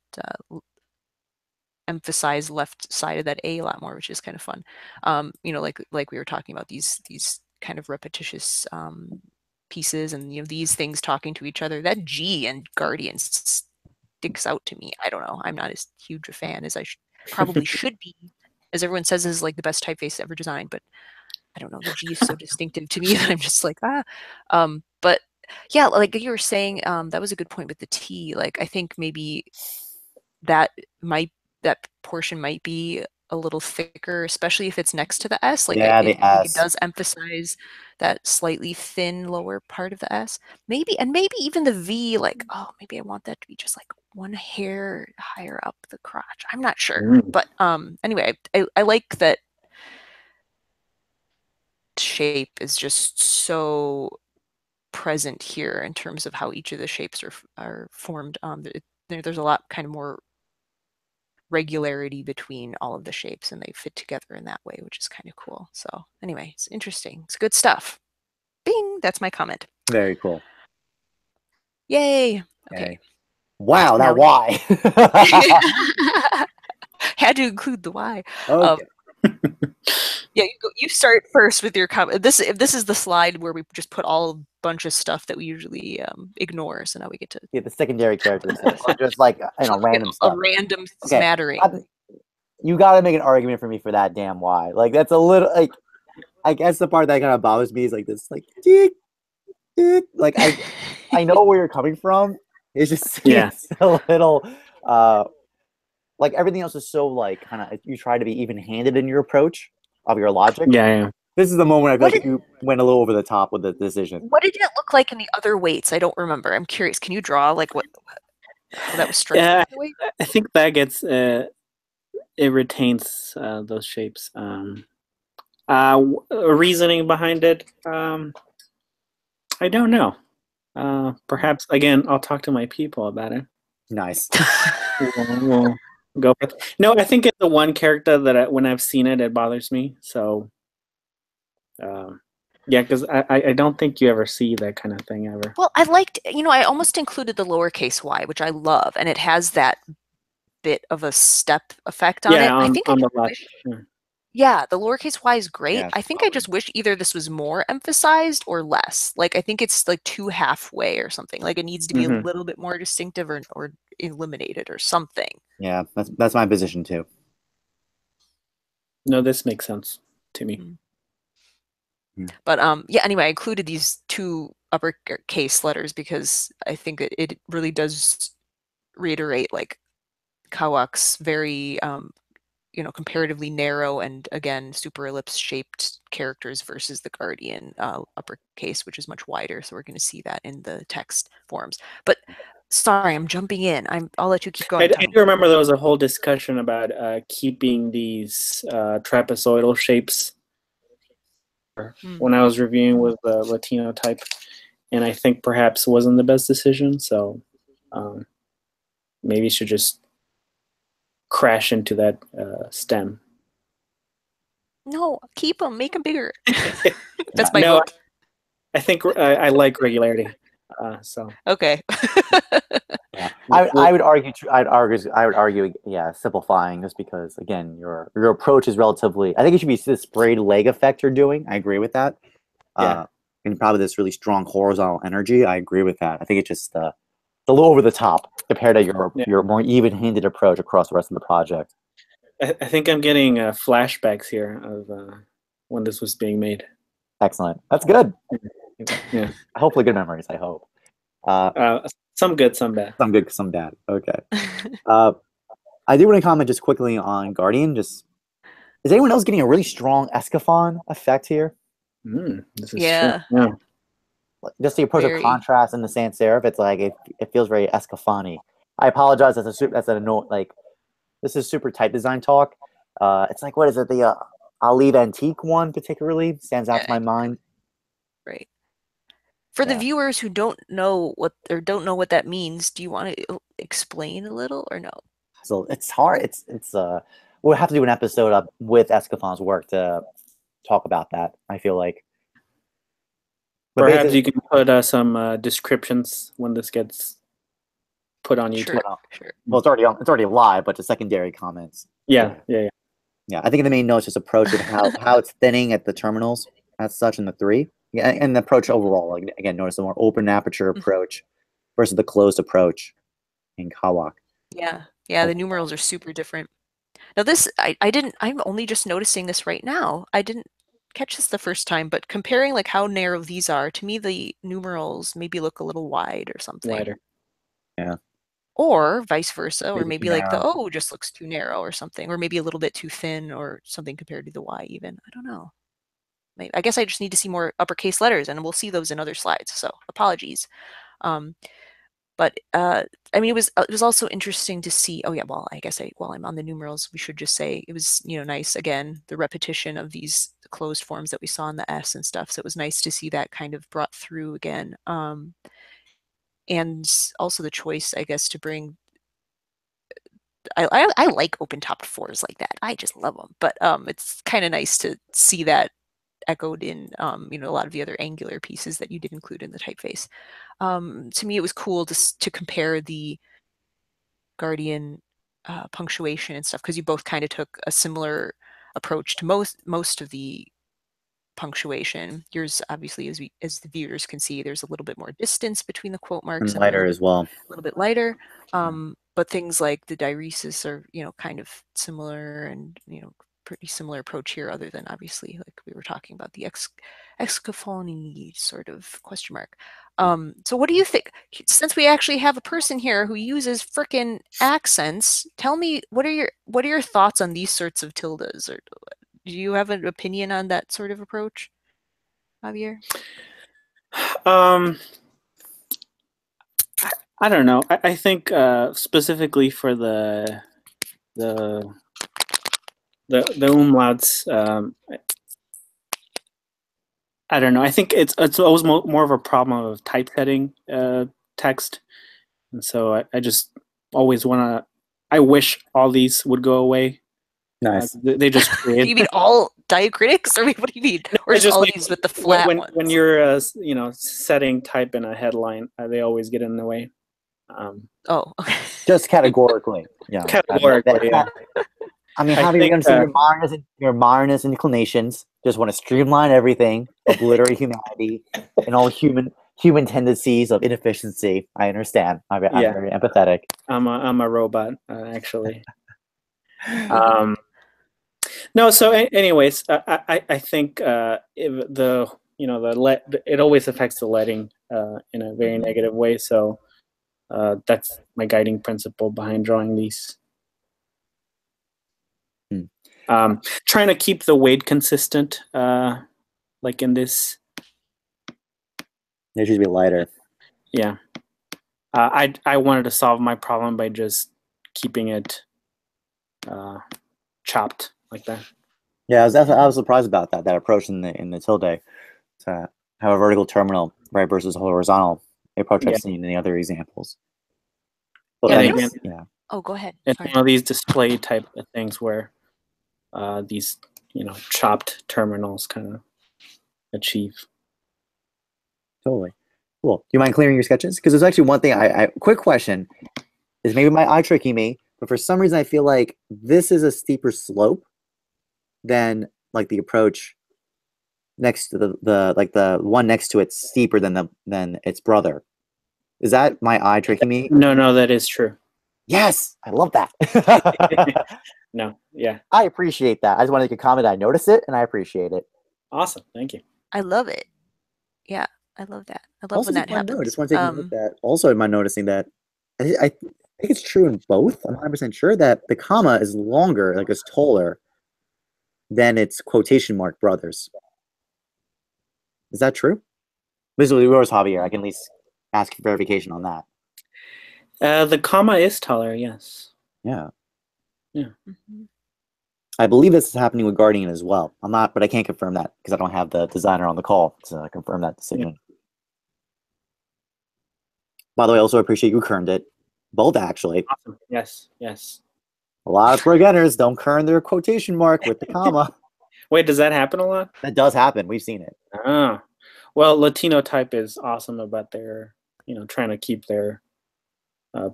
emphasize left side of that A lot more, which is kind of fun. Like we were talking about these kind of repetitious pieces and these things talking to each other. That G and Guardian sticks out to me. I don't know. I'm not as huge a fan as I probably should be, as everyone says is like the best typeface ever designed, but I don't know. The G is so distinctive to me that I'm just like, but yeah, like you were saying, that was a good point with the T. Like, I think maybe that portion might be a little thicker, especially if it's next to the S. Like, Yeah, I the think S. it does emphasize that slightly thin lower part of the S. Maybe even the V, like, oh, maybe I want that to be just like one hair higher up the crotch. I'm not sure. But anyway, I like that shape is just so present here in terms of how each of the shapes are formed. There's a lot kind of more regularity between all of the shapes, and they fit together in that way, which is kind of cool. So anyway, it's interesting. It's good stuff. Bing! That's my comment. Very cool. Yay! Okay. Wow, that why. Had to include the why. Okay. Yeah, you start first with your comment. This is the slide where we just put all a bunch of stuff that we usually ignore. So now we get to the secondary characters, or just like random stuff. A random smattering. You got to make an argument for me for that damn why. Like that's a little like. I guess the part that kind of bothers me is like this, like like I know where you're coming from. It's just it's a little like everything else is so like kind of you try to be even-handed in your approach of your logic. Yeah. This is the moment I feel like you went a little over the top with the decision. What did it look like in the other weights? I don't remember. I'm curious. Can you draw like what that was striking? Yeah, I think that gets it retains those shapes. Reasoning behind it, I don't know. Perhaps again, I'll talk to my people about it. Nice. We'll go for it. No, I think it's the one character that when I've seen it, it bothers me. So, yeah, because I don't think you ever see that kind of thing ever. Well, I liked, I almost included the lowercase y, which I love, and it has that bit of a step effect on it. I think on the left. Yeah, the lowercase y is great. Yeah, I think I just wish either this was more emphasized or less. Like I think it's like too halfway or something. Like it needs to be a little bit more distinctive or eliminated or something. Yeah, that's my position too. No, this makes sense to me. But yeah, anyway, I included these two uppercase letters because I think it really does reiterate like Kawak's very comparatively narrow and again super ellipse shaped characters versus the Guardian uppercase, which is much wider. So we're going to see that in the text forms. But sorry, I'm jumping in. I'll let you keep going. I do remember there was a whole discussion about keeping these trapezoidal shapes when I was reviewing with the Latinotype, and I think perhaps wasn't the best decision. So maybe you should just crash into that stem. No, keep them, make them bigger. That's my vote. I think I like regularity. So okay. Yeah. I would argue, yeah, simplifying, just because again your approach is relatively. I think it should be this sprayed leg effect you're doing. I agree with that. Yeah. And probably this really strong horizontal energy. I agree with that. I think it's just a little over the top compared to your more even-handed approach across the rest of the project. I think I'm getting flashbacks here of when this was being made. Excellent. That's good. Yeah. Hopefully good memories, I hope. Some good, some bad. Some good, some bad. Okay. I do want to comment just quickly on Guardian. Is anyone else getting a really strong Escafon effect here? This is true. Yeah. Just the approach of contrast in the sans serif, it's like it feels very Escafon-y. I apologize. That's a note. Like this is super type design talk. It's like, what is it? The Olive Antique one particularly stands out to my mind. Right. For the viewers who don't know what that means, do you want to explain a little or no? So it's hard. We'll have to do an episode with Escafon's work to talk about that. I feel like. But perhaps you can put some descriptions when this gets put on YouTube. Sure. Well, it's already live, but the secondary comments. Yeah. I think in the main notes, just approach with how it's thinning at the terminals as such in the 3. Yeah, and the approach overall. Like again, notice the more open aperture approach versus the closed approach in Kawak. Yeah, the numerals are super different. Now this, I'm only just noticing this right now. I didn't catch this the first time, but comparing like how narrow these are, to me the numerals maybe look a little wide or something. Wider. Yeah. Or vice versa, or maybe like the O just looks too narrow or something, or maybe a little bit too thin or something compared to the Y even. I don't know. I guess I just need to see more uppercase letters, and we'll see those in other slides. So apologies. But I mean, it was also interesting to see. Oh yeah, well, I guess while I'm on the numerals, we should just say it was nice again, the repetition of these closed forms that we saw in the S and stuff. So it was nice to see that kind of brought through again. And also the choice, I guess, to bring. I like open topped 4s like that. I just love them. But it's kind of nice to see that echoed in a lot of the other Angular pieces that you did include in the typeface. To me, it was cool to compare the Guardian punctuation and stuff, because you both kind of took a similar approach to most of the punctuation. Yours, obviously, as the viewers can see, there's a little bit more distance between the quote marks and lighter as well. A little bit lighter. But things like the diaresis are, kind of similar, and pretty similar approach here, other than obviously, like we were talking about, the excaphony sort of question mark. So what do you think? Since we actually have a person here who uses frickin' accents, tell me, what are your thoughts on these sorts of tildes? Or do you have an opinion on that sort of approach, Javier? I don't know. I think specifically for the umlauts, I don't know. I think it's always more of a problem of typesetting text, and so I just always want to. I wish all these would go away. Nice. They just create. You mean all diacritics, or what do you mean? Or just all like, these with the flat ones? When you're setting type in a headline, they always get in the way. Oh, okay. Just categorically. Yeah. Categorically. Yeah. I mean, Javier, you understand your modernist inclinations. Just want to streamline everything, obliterate humanity, and all human tendencies of inefficiency. I understand. I'm very empathetic. I'm a robot, actually. No. So, anyways, I think it always affects the letting in a very negative way. So that's my guiding principle behind drawing these. Trying to keep the weight consistent, like in this. It should be lighter. Yeah. I wanted to solve my problem by just keeping it chopped like that. Yeah, I was surprised about that approach in the tilde to have a vertical terminal, right, versus a horizontal approach I've seen in the other examples. But yeah. Oh, go ahead. And these display type of things where these chopped terminals kind of achieve. Totally. Cool. Do you mind clearing your sketches? Because there's actually one thing. Quick question is maybe my eye tricking me, but for some reason I feel like this is a steeper slope than like the approach next to the one next to it steeper than its brother. Is that my eye tricking me? No, that is true. Yes, I love that. No, yeah. I appreciate that. I just wanted to comment. I noticed it, and I appreciate it. Awesome, thank you. I love it. Yeah, I love that. I love when that happens. I just want to take a look at that. Also, am I noticing that? I think it's true in both. I'm 100% sure that the comma is longer, like it's taller, than its quotation mark brothers. Is that true? Visually, yours, Javier. I can at least ask for verification on that. The comma is taller, yes. Yeah. Yeah. I believe this is happening with Guardian as well. I'm not, but I can't confirm that because I don't have the designer on the call to confirm that decision. Yeah. By the way, I also appreciate you kerned it. Both, actually. Awesome. Yes. A lot of beginners don't kern their quotation mark with the comma. Wait, does that happen a lot? That does happen. We've seen it. Well, Latinotype is awesome about their, trying to keep their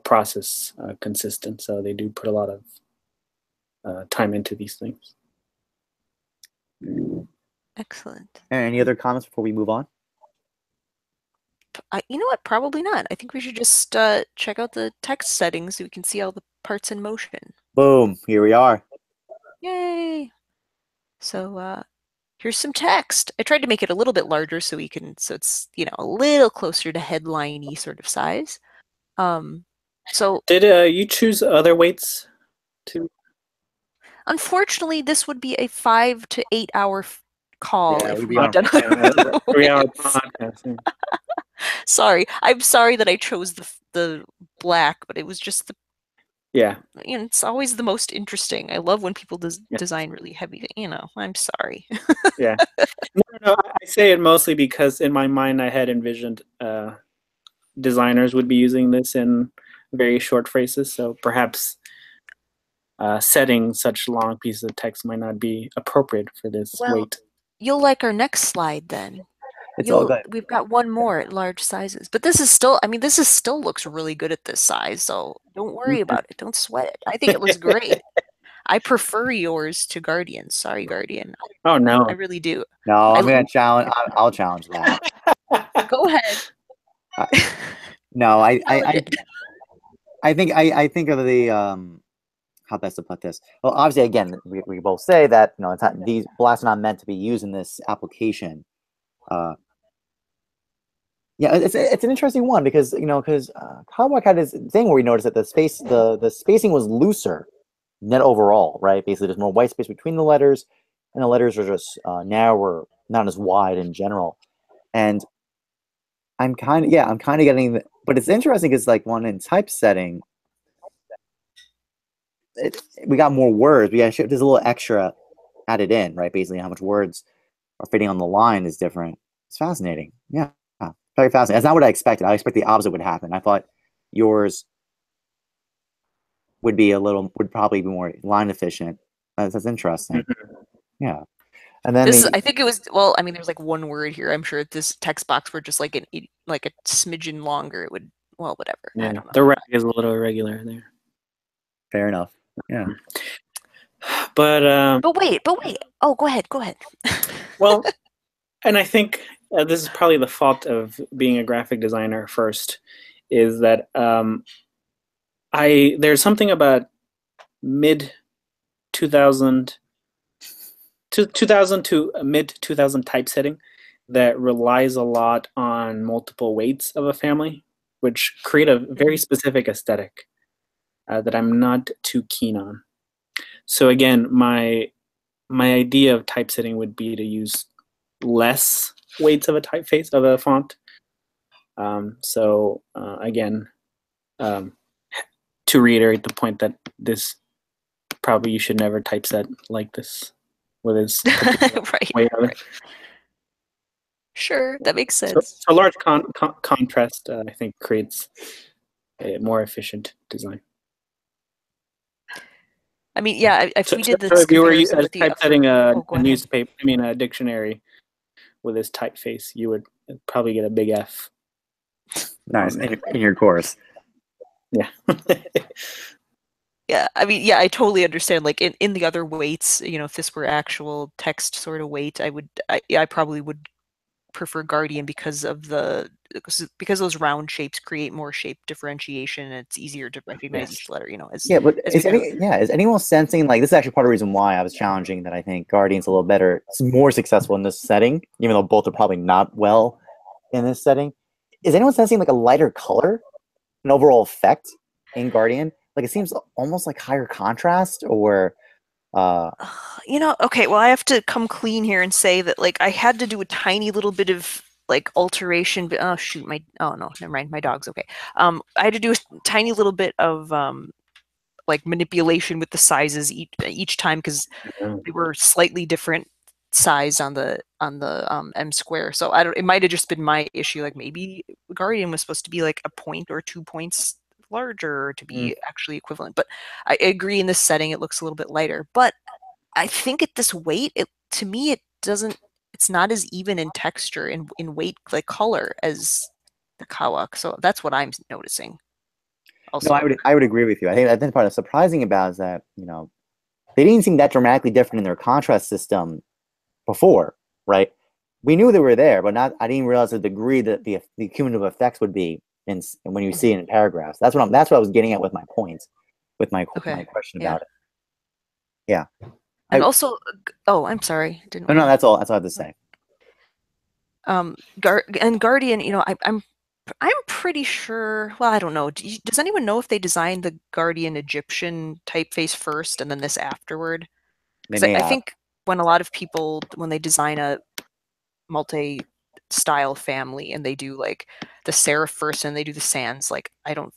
process consistent. So they do put a lot of time into these things. Excellent. Any other comments before we move on? You know what? Probably not. I think we should just check out the text settings so we can see all the parts in motion. Boom. Here we are. Yay. So here's some text. I tried to make it a little bit larger so it's a little closer to headline-y sort of size. So did you choose other weights too? Unfortunately, this would be a 5 to 8 hour call if we had done 3-hour podcast. Sorry, I'm sorry that I chose the black, but it was just Yeah. It's always the most interesting. I love when people Yeah. design really heavy. I'm sorry. Yeah. No, I say it mostly because in my mind I had envisioned designers would be using this in very short phrases. So perhaps setting such long pieces of text might not be appropriate for this weight. You'll like our next slide then. It's all good. We've got one more at large sizes, but this is still looks really good at this size. So don't worry about it. Don't sweat it. I think it looks great. I prefer yours to Guardian. Sorry, Guardian. Oh no, I really do. No, I'm gonna challenge. I'll challenge that. Go ahead. No, I think of the how best to put this. Well, obviously, again, we both say that it's not, these blasts are not meant to be used in this application. Yeah, it's an interesting one because Kawak had this thing where we noticed that the spacing was looser net overall, right? Basically, there's more white space between the letters, and the letters are just narrower, not as wide in general. And I'm kind of getting, but it's interesting because like one in typesetting, we got more words. There's a little extra added in, right? Basically, how much words are fitting on the line is different. It's fascinating. Yeah, very fascinating. That's not what I expected. I expected the opposite would happen. I thought yours would probably be more line efficient. That's interesting. Yeah. And then I think it was, well, I mean, there's like one word here. I'm sure if this text box were just like a smidgen longer, it would, well, whatever. Yeah, I don't know. the rag is a little irregular there. Fair enough. Yeah. But wait. Oh, go ahead. Well, and I think this is probably the fault of being a graphic designer first, is that there's something about mid 2000 to mid 2000 typesetting that relies a lot on multiple weights of a family, which create a very specific aesthetic that I'm not too keen on. So again, my idea of typesetting would be to use less weights of a typeface of a font. Again, to reiterate the point that this probably you should never typeset like this with its weight of it. Sure, that makes sense. So large contrast, I think, creates a more efficient design. I mean, yeah, if we did this, if you were typesetting a newspaper, a dictionary with this typeface, you would probably get a big F. Nice, in your course. Yeah. Yeah, I mean, yeah, I totally understand. Like in the other weights, if this were actual text sort of weight, I probably would prefer Guardian because those round shapes create more shape differentiation, and it's easier to recognize each letter. Is anyone sensing, like, this is actually part of the reason why I was challenging that I think Guardian's a little better, it's more successful in this setting, even though both are probably not well in this setting. Is anyone sensing like a lighter color, an overall effect in Guardian? Like, it seems almost like higher contrast, or okay, well, I have to come clean here and say that, like, I had to do a tiny little bit of like alteration, but oh shoot, oh no, never mind, my dog's okay. I had to do a tiny little bit of like manipulation with the sizes each time, because they were slightly different size on the M square. So it might have just been my issue. Like, maybe Guardian was supposed to be like a point or 2 points larger to be actually equivalent. But I agree, in this setting it looks a little bit lighter. But I think at this weight, to me it's not as even in texture, in weight, like color, as the Kawak. So that's what I'm noticing. Also, no, I would agree with you. I think part of surprising about is that they didn't seem that dramatically different in their contrast system before, right? We knew they were there, but I didn't realize the degree that the cumulative effects would be when you see it in paragraphs. That's what I was getting at with my points, with my question about it. Yeah. And also, I'm sorry. No, that's all I have to say. Guardian, I'm pretty sure. Well, I don't know. Does anyone know if they designed the Guardian Egyptian typeface first and then this afterward? Because I think when a lot of people, when they design a multi-style family and they do like the serif first and they do the sans, like, I don't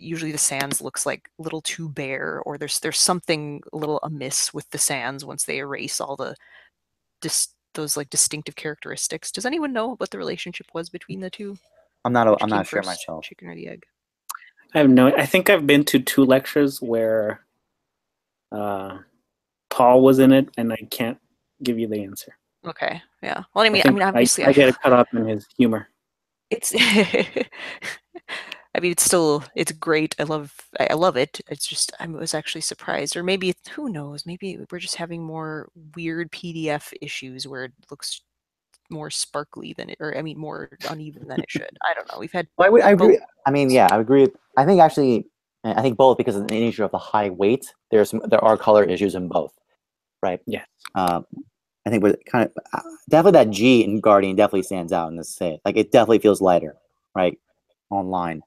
usually the sans looks like a little too bare, or there's something a little amiss with the sans once they erase all the those like distinctive characteristics. Does anyone know what the relationship was between the two? I'm not sure myself. Chicken or the egg? I think I've been to 2 lectures where Paul was in it, and I can't give you the answer. Okay, yeah. Well, I mean, obviously, I get it cut up in his humor. It's. I mean, it's great. I love it. It's just I was actually surprised, or maybe who knows? Maybe we're just having more weird PDF issues where it looks more sparkly than it, or I mean, more uneven than it should. I don't know. We've had. Well, I agree. I mean, yeah, I agree. I think both, because of the nature of the high weight. There are color issues in both, right? Yeah. I think we're kind of definitely that G in Guardian definitely stands out in this set. Like it definitely feels lighter, right? Online.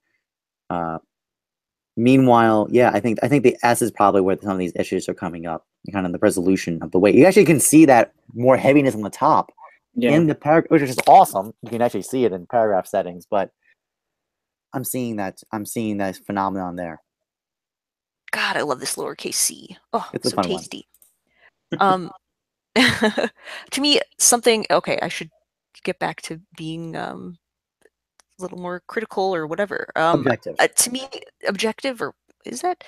Meanwhile, yeah, I think the S is probably where some of these issues are coming up. Kind of the resolution of the weight. You actually can see that more heaviness on the top in the paragraph, which is just awesome. You can actually see it in paragraph settings, but I'm seeing that phenomenon there. God, I love this lowercase c. Oh, it's so tasty. To me, something. Okay, I should get back to being a little more critical or whatever. Objective. To me, objective, or is that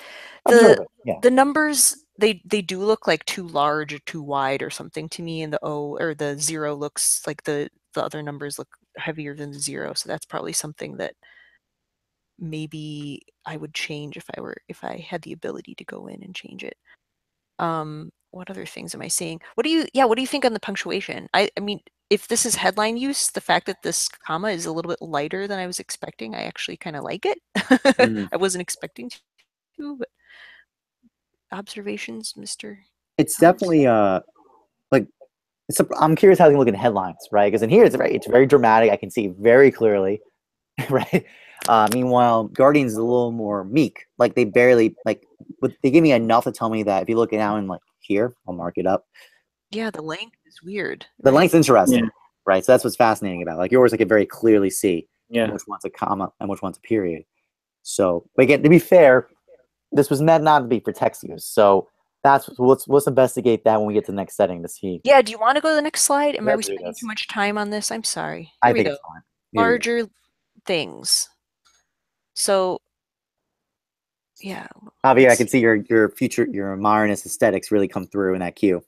the numbers? They do look like too large or too wide or something to me, and the O or the 0 looks like the other numbers look heavier than the 0. So that's probably something that maybe I would change if I had the ability to go in and change it. What other things am I seeing? What do you think on the punctuation? I mean, if this is headline use, the fact that this comma is a little bit lighter than I was expecting, I actually kind of like it. I wasn't expecting to, but observations, Mr. It's definitely like I'm curious how they look in headlines, right? Because in here it's very dramatic. I can see very clearly, right? Meanwhile, Guardian's is a little more meek. Like they barely they give me enough to tell me that if you look it out and like here, I'll mark it up. Yeah, the length is weird. The length's interesting, right? So that's what's fascinating about it. Like yours, I can very clearly see which one's a comma and which one's a period. So, but again, to be fair, this was meant not to be for text use. So let's investigate that when we get to the next setting to see. Yeah, do you want to go to the next slide? Am I spending too much time on this? I'm sorry. I think it's fine. Larger things. So, yeah. Javier, I can see your modernist aesthetics really come through in that cue.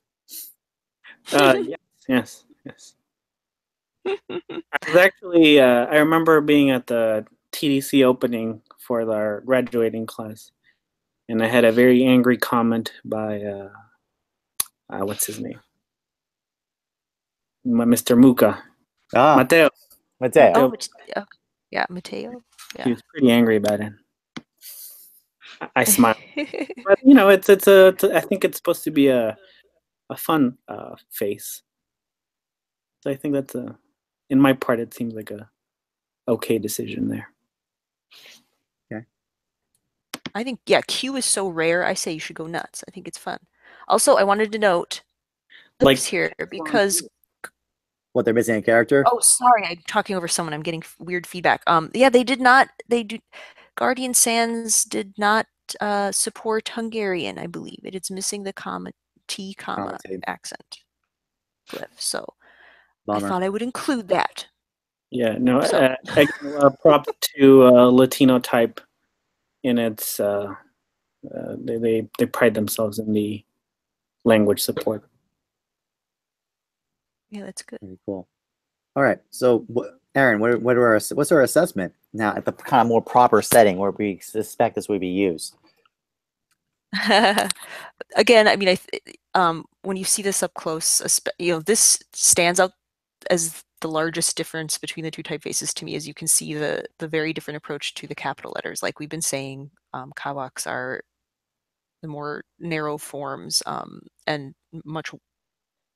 Yes. I was actually, I remember being at the TDC opening for our graduating class, and I had a very angry comment by, what's his name? Mr. Muka. Mateo. Oh, yeah, Mateo. Yeah. He was pretty angry about it. I smiled, but you know, I think it's supposed to be a fun face. So I think that's in my part, it seems like a okay decision there. Okay. I think Q is so rare. I say you should go nuts. I think it's fun. Also, I wanted to note here because what, they're missing a character? Oh, sorry, I'm talking over someone. I'm getting weird feedback. Guardian Sans did not support Hungarian, I believe. It's missing the T comma accent glyph. So Bummer. I thought I would include that. Yeah, no, props to Latinotype in its they pride themselves in the language support. Yeah, that's good. Very cool. All right, so Erin, what's our assessment now at the kind of more proper setting where we suspect this would be used? Again, I mean, when you see this up close, this stands out as the largest difference between the two typefaces to me. As you can see the very different approach to the capital letters. Like we've been saying, Kawaks are the more narrow forms and much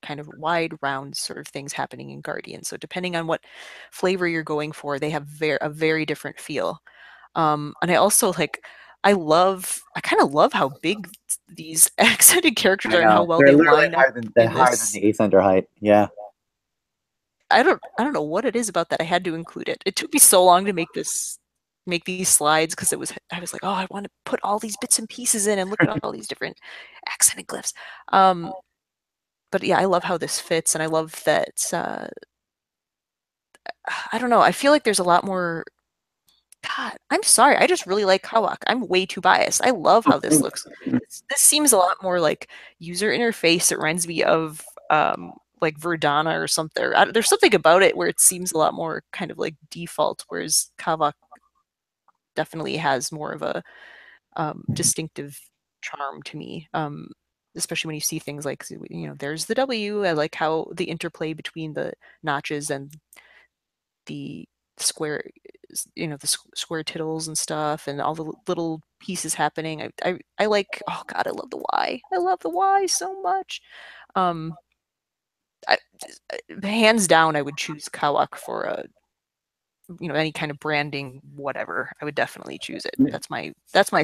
kind of wide round sort of things happening in Guardian. So depending on what flavor you're going for, they have a very different feel. And I also I kind of love how big these accented characters are and how well they line up. They're higher than the acenter height. Yeah. I don't know what it is about that. I had to include it. It took me so long to make this make these slides because I was like, oh, I want to put all these bits and pieces in and look at all these different accented glyphs. But yeah, I love how this fits, and I love that. I don't know. I feel like there's a lot more. God, I'm sorry. I just really like Kawak. I'm way too biased. I love how this looks. This seems a lot more like user interface. It reminds me of like Verdana or something. There's something about it where it seems a lot more kind of like default, whereas Kawak definitely has more of a distinctive charm to me. Especially when you see things like, there's the W. I like how the interplay between the notches and the square, the square tittles and stuff, and all the little pieces happening. I like. Oh God, I love the Y. I love the Y so much. I, hands down, I would choose Kawak for a any kind of branding, whatever. I would definitely choose it. That's my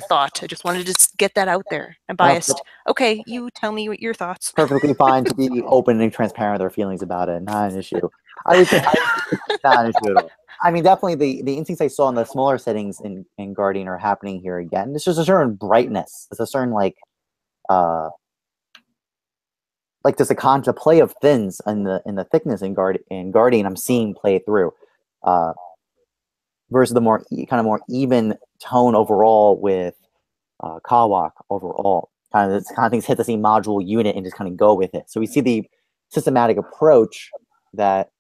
thought. I just wanted to get that out there. I'm biased. Okay, you tell me what your thoughts. Perfectly fine to be open and transparent with our feelings about it. Not an issue. I would say not an issue at all. I mean, definitely the instincts I saw in the smaller settings in Guardian are happening here again. It's just a certain brightness. It's a certain like just a play of thins in the thickness in Guardian. I'm seeing play through. Versus the more even tone overall with Kawak overall. Kind of things hit the same module unit and just kind of go with it. So we see the systematic approach that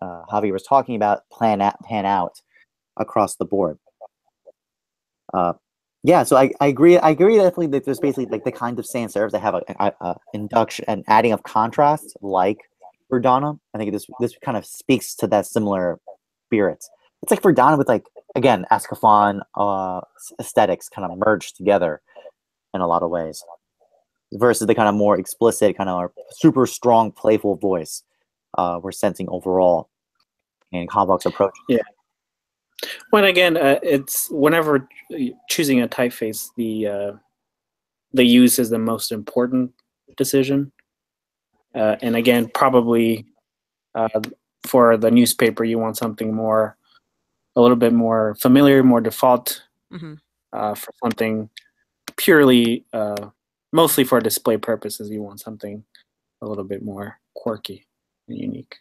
Javier was talking about pan out across the board. Yeah, so I agree. I agree definitely that there's basically like the kind of sans serifs that have a induction and adding of contrast like Verdana. I think this kind of speaks to that similar spirit. It's like Verdana with again Escafon aesthetics kind of merged together in a lot of ways, versus the kind of more explicit, kind of super strong, playful voice we're sensing overall in Kawak's approach. Yeah. Well, again, it's whenever choosing a typeface, the use is the most important decision. And again, probably for the newspaper, you want something a little bit more familiar, more default. For something purely, mostly for display purposes, you want something a little bit more quirky and unique.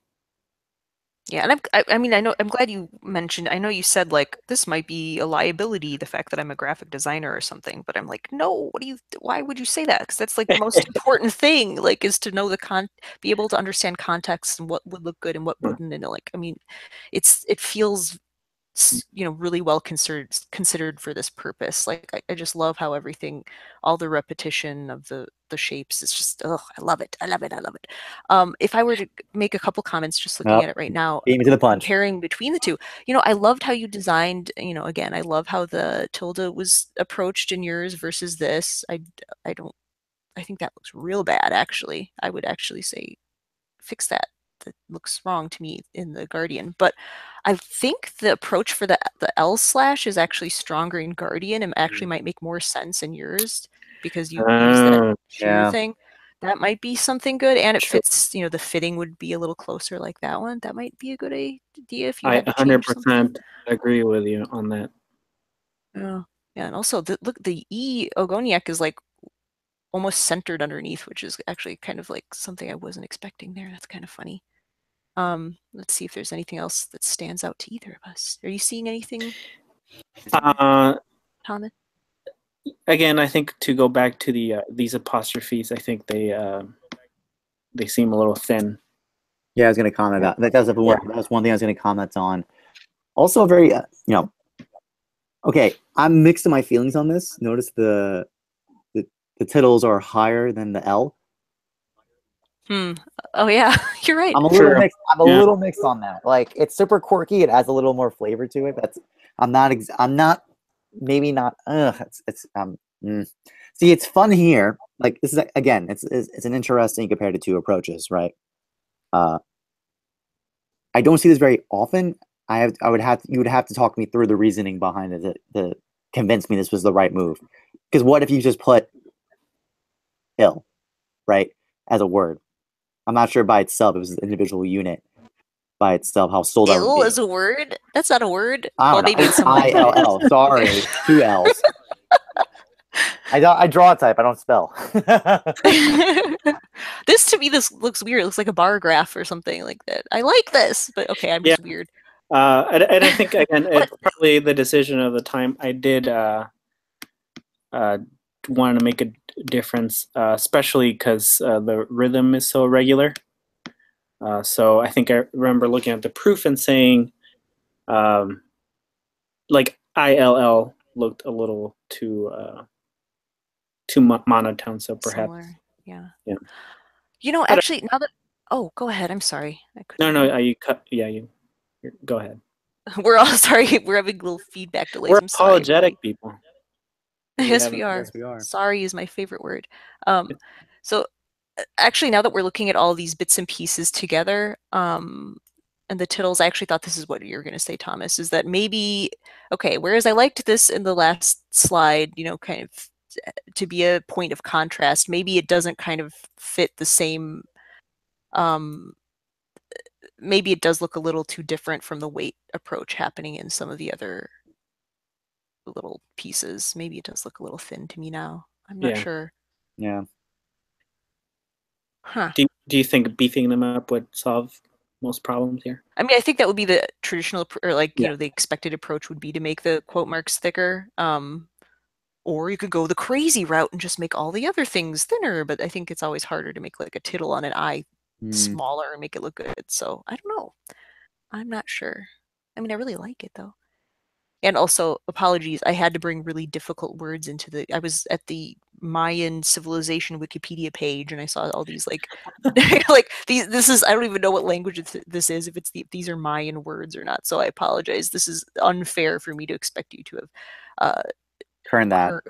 Yeah, and I'm glad you mentioned. I know you said this might be a liability, the fact that I'm a graphic designer or something, but I'm like, no. Why would you say that? Because that's the most important thing. Is to know be able to understand context and what would look good and what wouldn't. And it feels really well considered for this purpose. I just love how all the repetition of the shapes, it's just, I love it. If I were to make a couple comments just looking at it right now, comparing between the two, I loved how you designed, again, I love how the tilde was approached in yours versus this. I think that looks real bad, actually. I would actually say fix that. That looks wrong to me in the Guardian. But I think the approach for the L/ is actually stronger in Guardian and actually might make more sense in yours because you use that sheer thing. That might be something good, and it fits. The fitting would be a little closer like that one. That might be a good idea if you had to change something. 100% agree with you on that. Yeah, and also the E Ogoniak is almost centered underneath, which is actually kind of something I wasn't expecting there. That's kind of funny. Let's see if there's anything else that stands out to either of us. Are you seeing anything, Thomas? Again, I think to go back to these apostrophes, I think they seem a little thin. Yeah, I was going to comment about that. That's one thing I was going to comment on. Also, very okay. I'm mixed in my feelings on this. Notice the titles are higher than the L. Oh yeah, you're right. I'm a little mixed. I'm a little mixed on that. It's super quirky. It adds a little more flavor to it. I'm not. Maybe not. See, it's fun here. This is again. It's an interesting compared to two approaches, right? I don't see this very often. You would have to talk me through the reasoning behind it to convince me this was the right move. Because what if you just put ill, right, as a word? I'm not sure by itself it was an individual unit. by itself. How sold I would Ill be. is a word? That's not a word. I Well, don't know. maybe it's some language. ILL. Sorry, 2 L's. I draw a type. I don't spell. This to me, this looks weird. It looks like a bar graph or something like that. I like this, but okay, I'm just weird. And I think again, it's probably the decision of the time. I did want to make a difference, especially because the rhythm is so irregular. So I think I remember looking at the proof and saying, like ILL looked a little too monotone. So perhaps, similar. Yeah. Yeah. You know, actually, now that go ahead. I'm sorry. No, you cut. Yeah, go ahead. We're all sorry. We're having little feedback delays. We're I'm sorry, apologetic people. Yes, we are. Yes, we are. Sorry is my favorite word. So actually, now that we're looking at all these bits and pieces together, and the tittles, I actually thought this is what you were going to say, Thomas, is that maybe, okay, whereas I liked this in the last slide, you know, kind of to be a point of contrast, maybe it doesn't kind of fit the same, maybe it does look a little too different from the weight approach happening in some of the other little pieces. Maybe it does look a little thin to me now. I'm not sure. Yeah. Huh. Do you think beefing them up would solve most problems here? I mean, I think that would be the traditional, or like, you know, the expected approach would be to make the quote marks thicker. Or you could go the crazy route and just make all the other things thinner. But I think it's always harder to make like a tittle on an eye smaller and make it look good. So I don't know. I'm not sure. I mean, I really like it though. And also, apologies, I had to bring really difficult words into I was at the Mayan civilization Wikipedia page and I saw all these like, like this is, I don't even know what language this is, if these are Mayan words or not. So I apologize. This is unfair for me to expect you to have,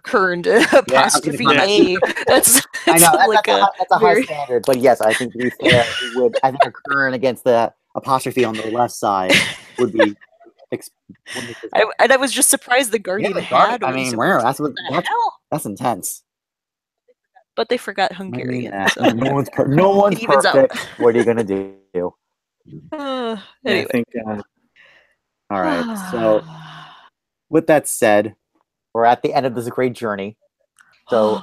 kerned apostrophe A. That's I know like that's a high standard, but yes, I think to be fair, I think a kern against the apostrophe on the left side would be. And I was just surprised the Guardian had. I mean, that's intense. But they forgot Hungarian. I mean, so. no one's perfect. What are you gonna do? Anyway. I think. All right. So, with that said, we're at the end of this great journey. So,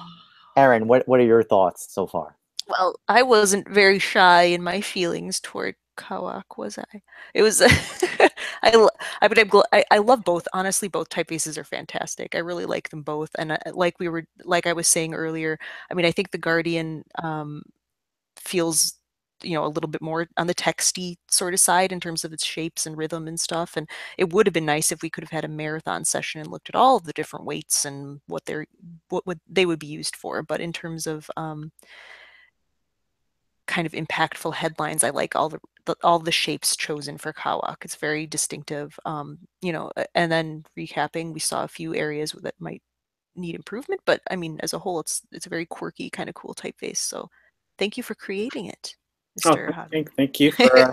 Erin, what are your thoughts so far? Well, I wasn't very shy in my feelings toward Kawak, was I? It was. I love both. Honestly, both typefaces are fantastic. I really like them both, and like I was saying earlier, I mean, I think the Guardian feels, you know, a little bit more on the texty sort of side in terms of its shapes and rhythm and stuff. And it would have been nice if we could have had a marathon session and looked at all of the different weights and what they would be used for. But in terms of kind of impactful headlines, I like all the shapes chosen for Kawak. It's very distinctive. You know, and then recapping, we saw a few areas that might need improvement, but I mean, as a whole, it's a very quirky, kind of cool typeface. So thank you for creating it, Mr. Thank you. For,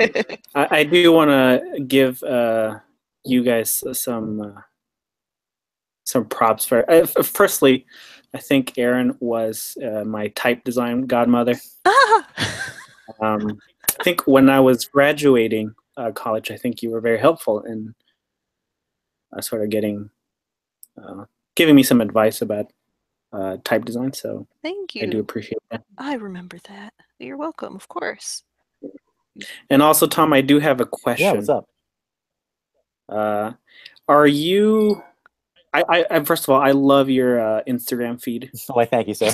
I do want to give you guys some props for. Firstly, I think Erin was my type design godmother. I think when I was graduating college, I think you were very helpful in sort of giving me some advice about type design. So thank you. I do appreciate that. I remember that. You're welcome, of course. And also, Tom, I do have a question. Yeah, what's up? Are you? I first of all, I love your Instagram feed. Oh, thank you, sir.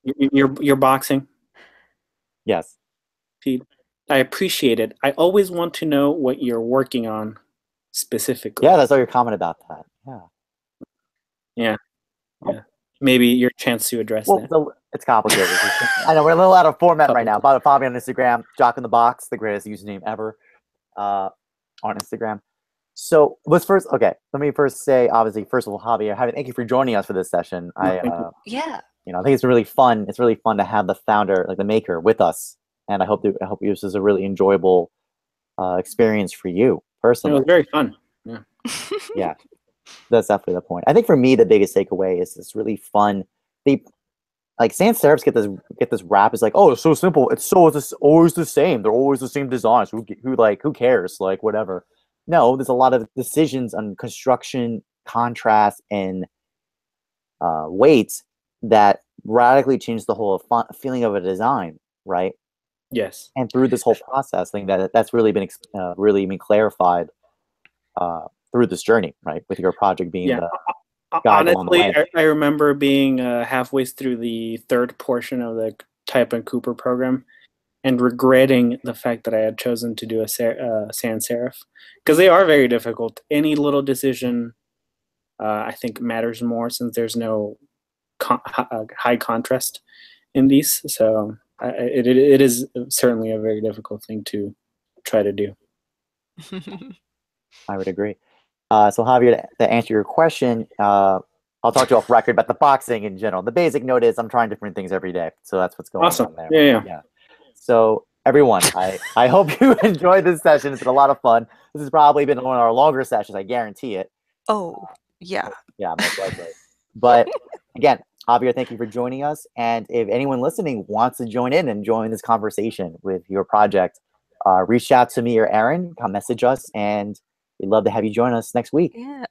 Your boxing. Yes. Feed. I appreciate it. I always want to know what you're working on specifically. Yeah, that's all your comment about that. Yeah. Maybe your chance to address that. So it's complicated. I know we're a little out of format right now. Follow me on Instagram, Jock in the Box, the greatest username ever on Instagram. So let's first, let me first say, obviously, first of all, Javier, thank you for joining us for this session. Yeah. You know, I think it's really fun. It's really fun to have the founder, like the maker, with us, and I hope this is a really enjoyable experience for you personally. It was very fun. Yeah. Yeah, that's definitely the point. I think for me, the biggest takeaway is it's really fun. like sans serifs get this rap. It's like, oh, it's so simple. It's always the same. They're always the same designs. Who cares? Like whatever. No, there's a lot of decisions on construction, contrast, and weights that radically change the whole feeling of a design, right? Yes. And through this whole process, I think that's really been clarified through this journey, right? With your project being the guide along the way. Honestly, I remember being halfway through the third portion of the Type and Cooper program and regretting the fact that I had chosen to do a sans serif, because they are very difficult. Any little decision, I think, matters more since there's no high contrast in these. So it is certainly a very difficult thing to try to do. I would agree. So Javier, to answer your question, I'll talk to you off record about the boxing in general. The basic note is I'm trying different things every day. So that's what's going on there. Yeah. So everyone, I hope you enjoyed this session. It's been a lot of fun. This has probably been one of our longer sessions. I guarantee it. Oh, yeah. Yeah, most likely. But again, Javier, thank you for joining us. And if anyone listening wants to join in and join this conversation with your project, reach out to me or Erin, come message us, and we'd love to have you join us next week. Yeah.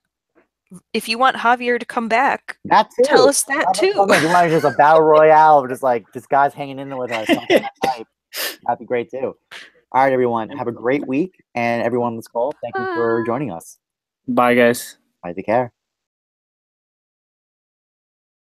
If you want Javier to come back, that too. Tell us that too. You want just a battle royale of just like this guy's hanging in there with us. That'd be great too. All right, everyone. Have a great week. And everyone on this call, thank you for joining us. Bye, guys. Bye, take care.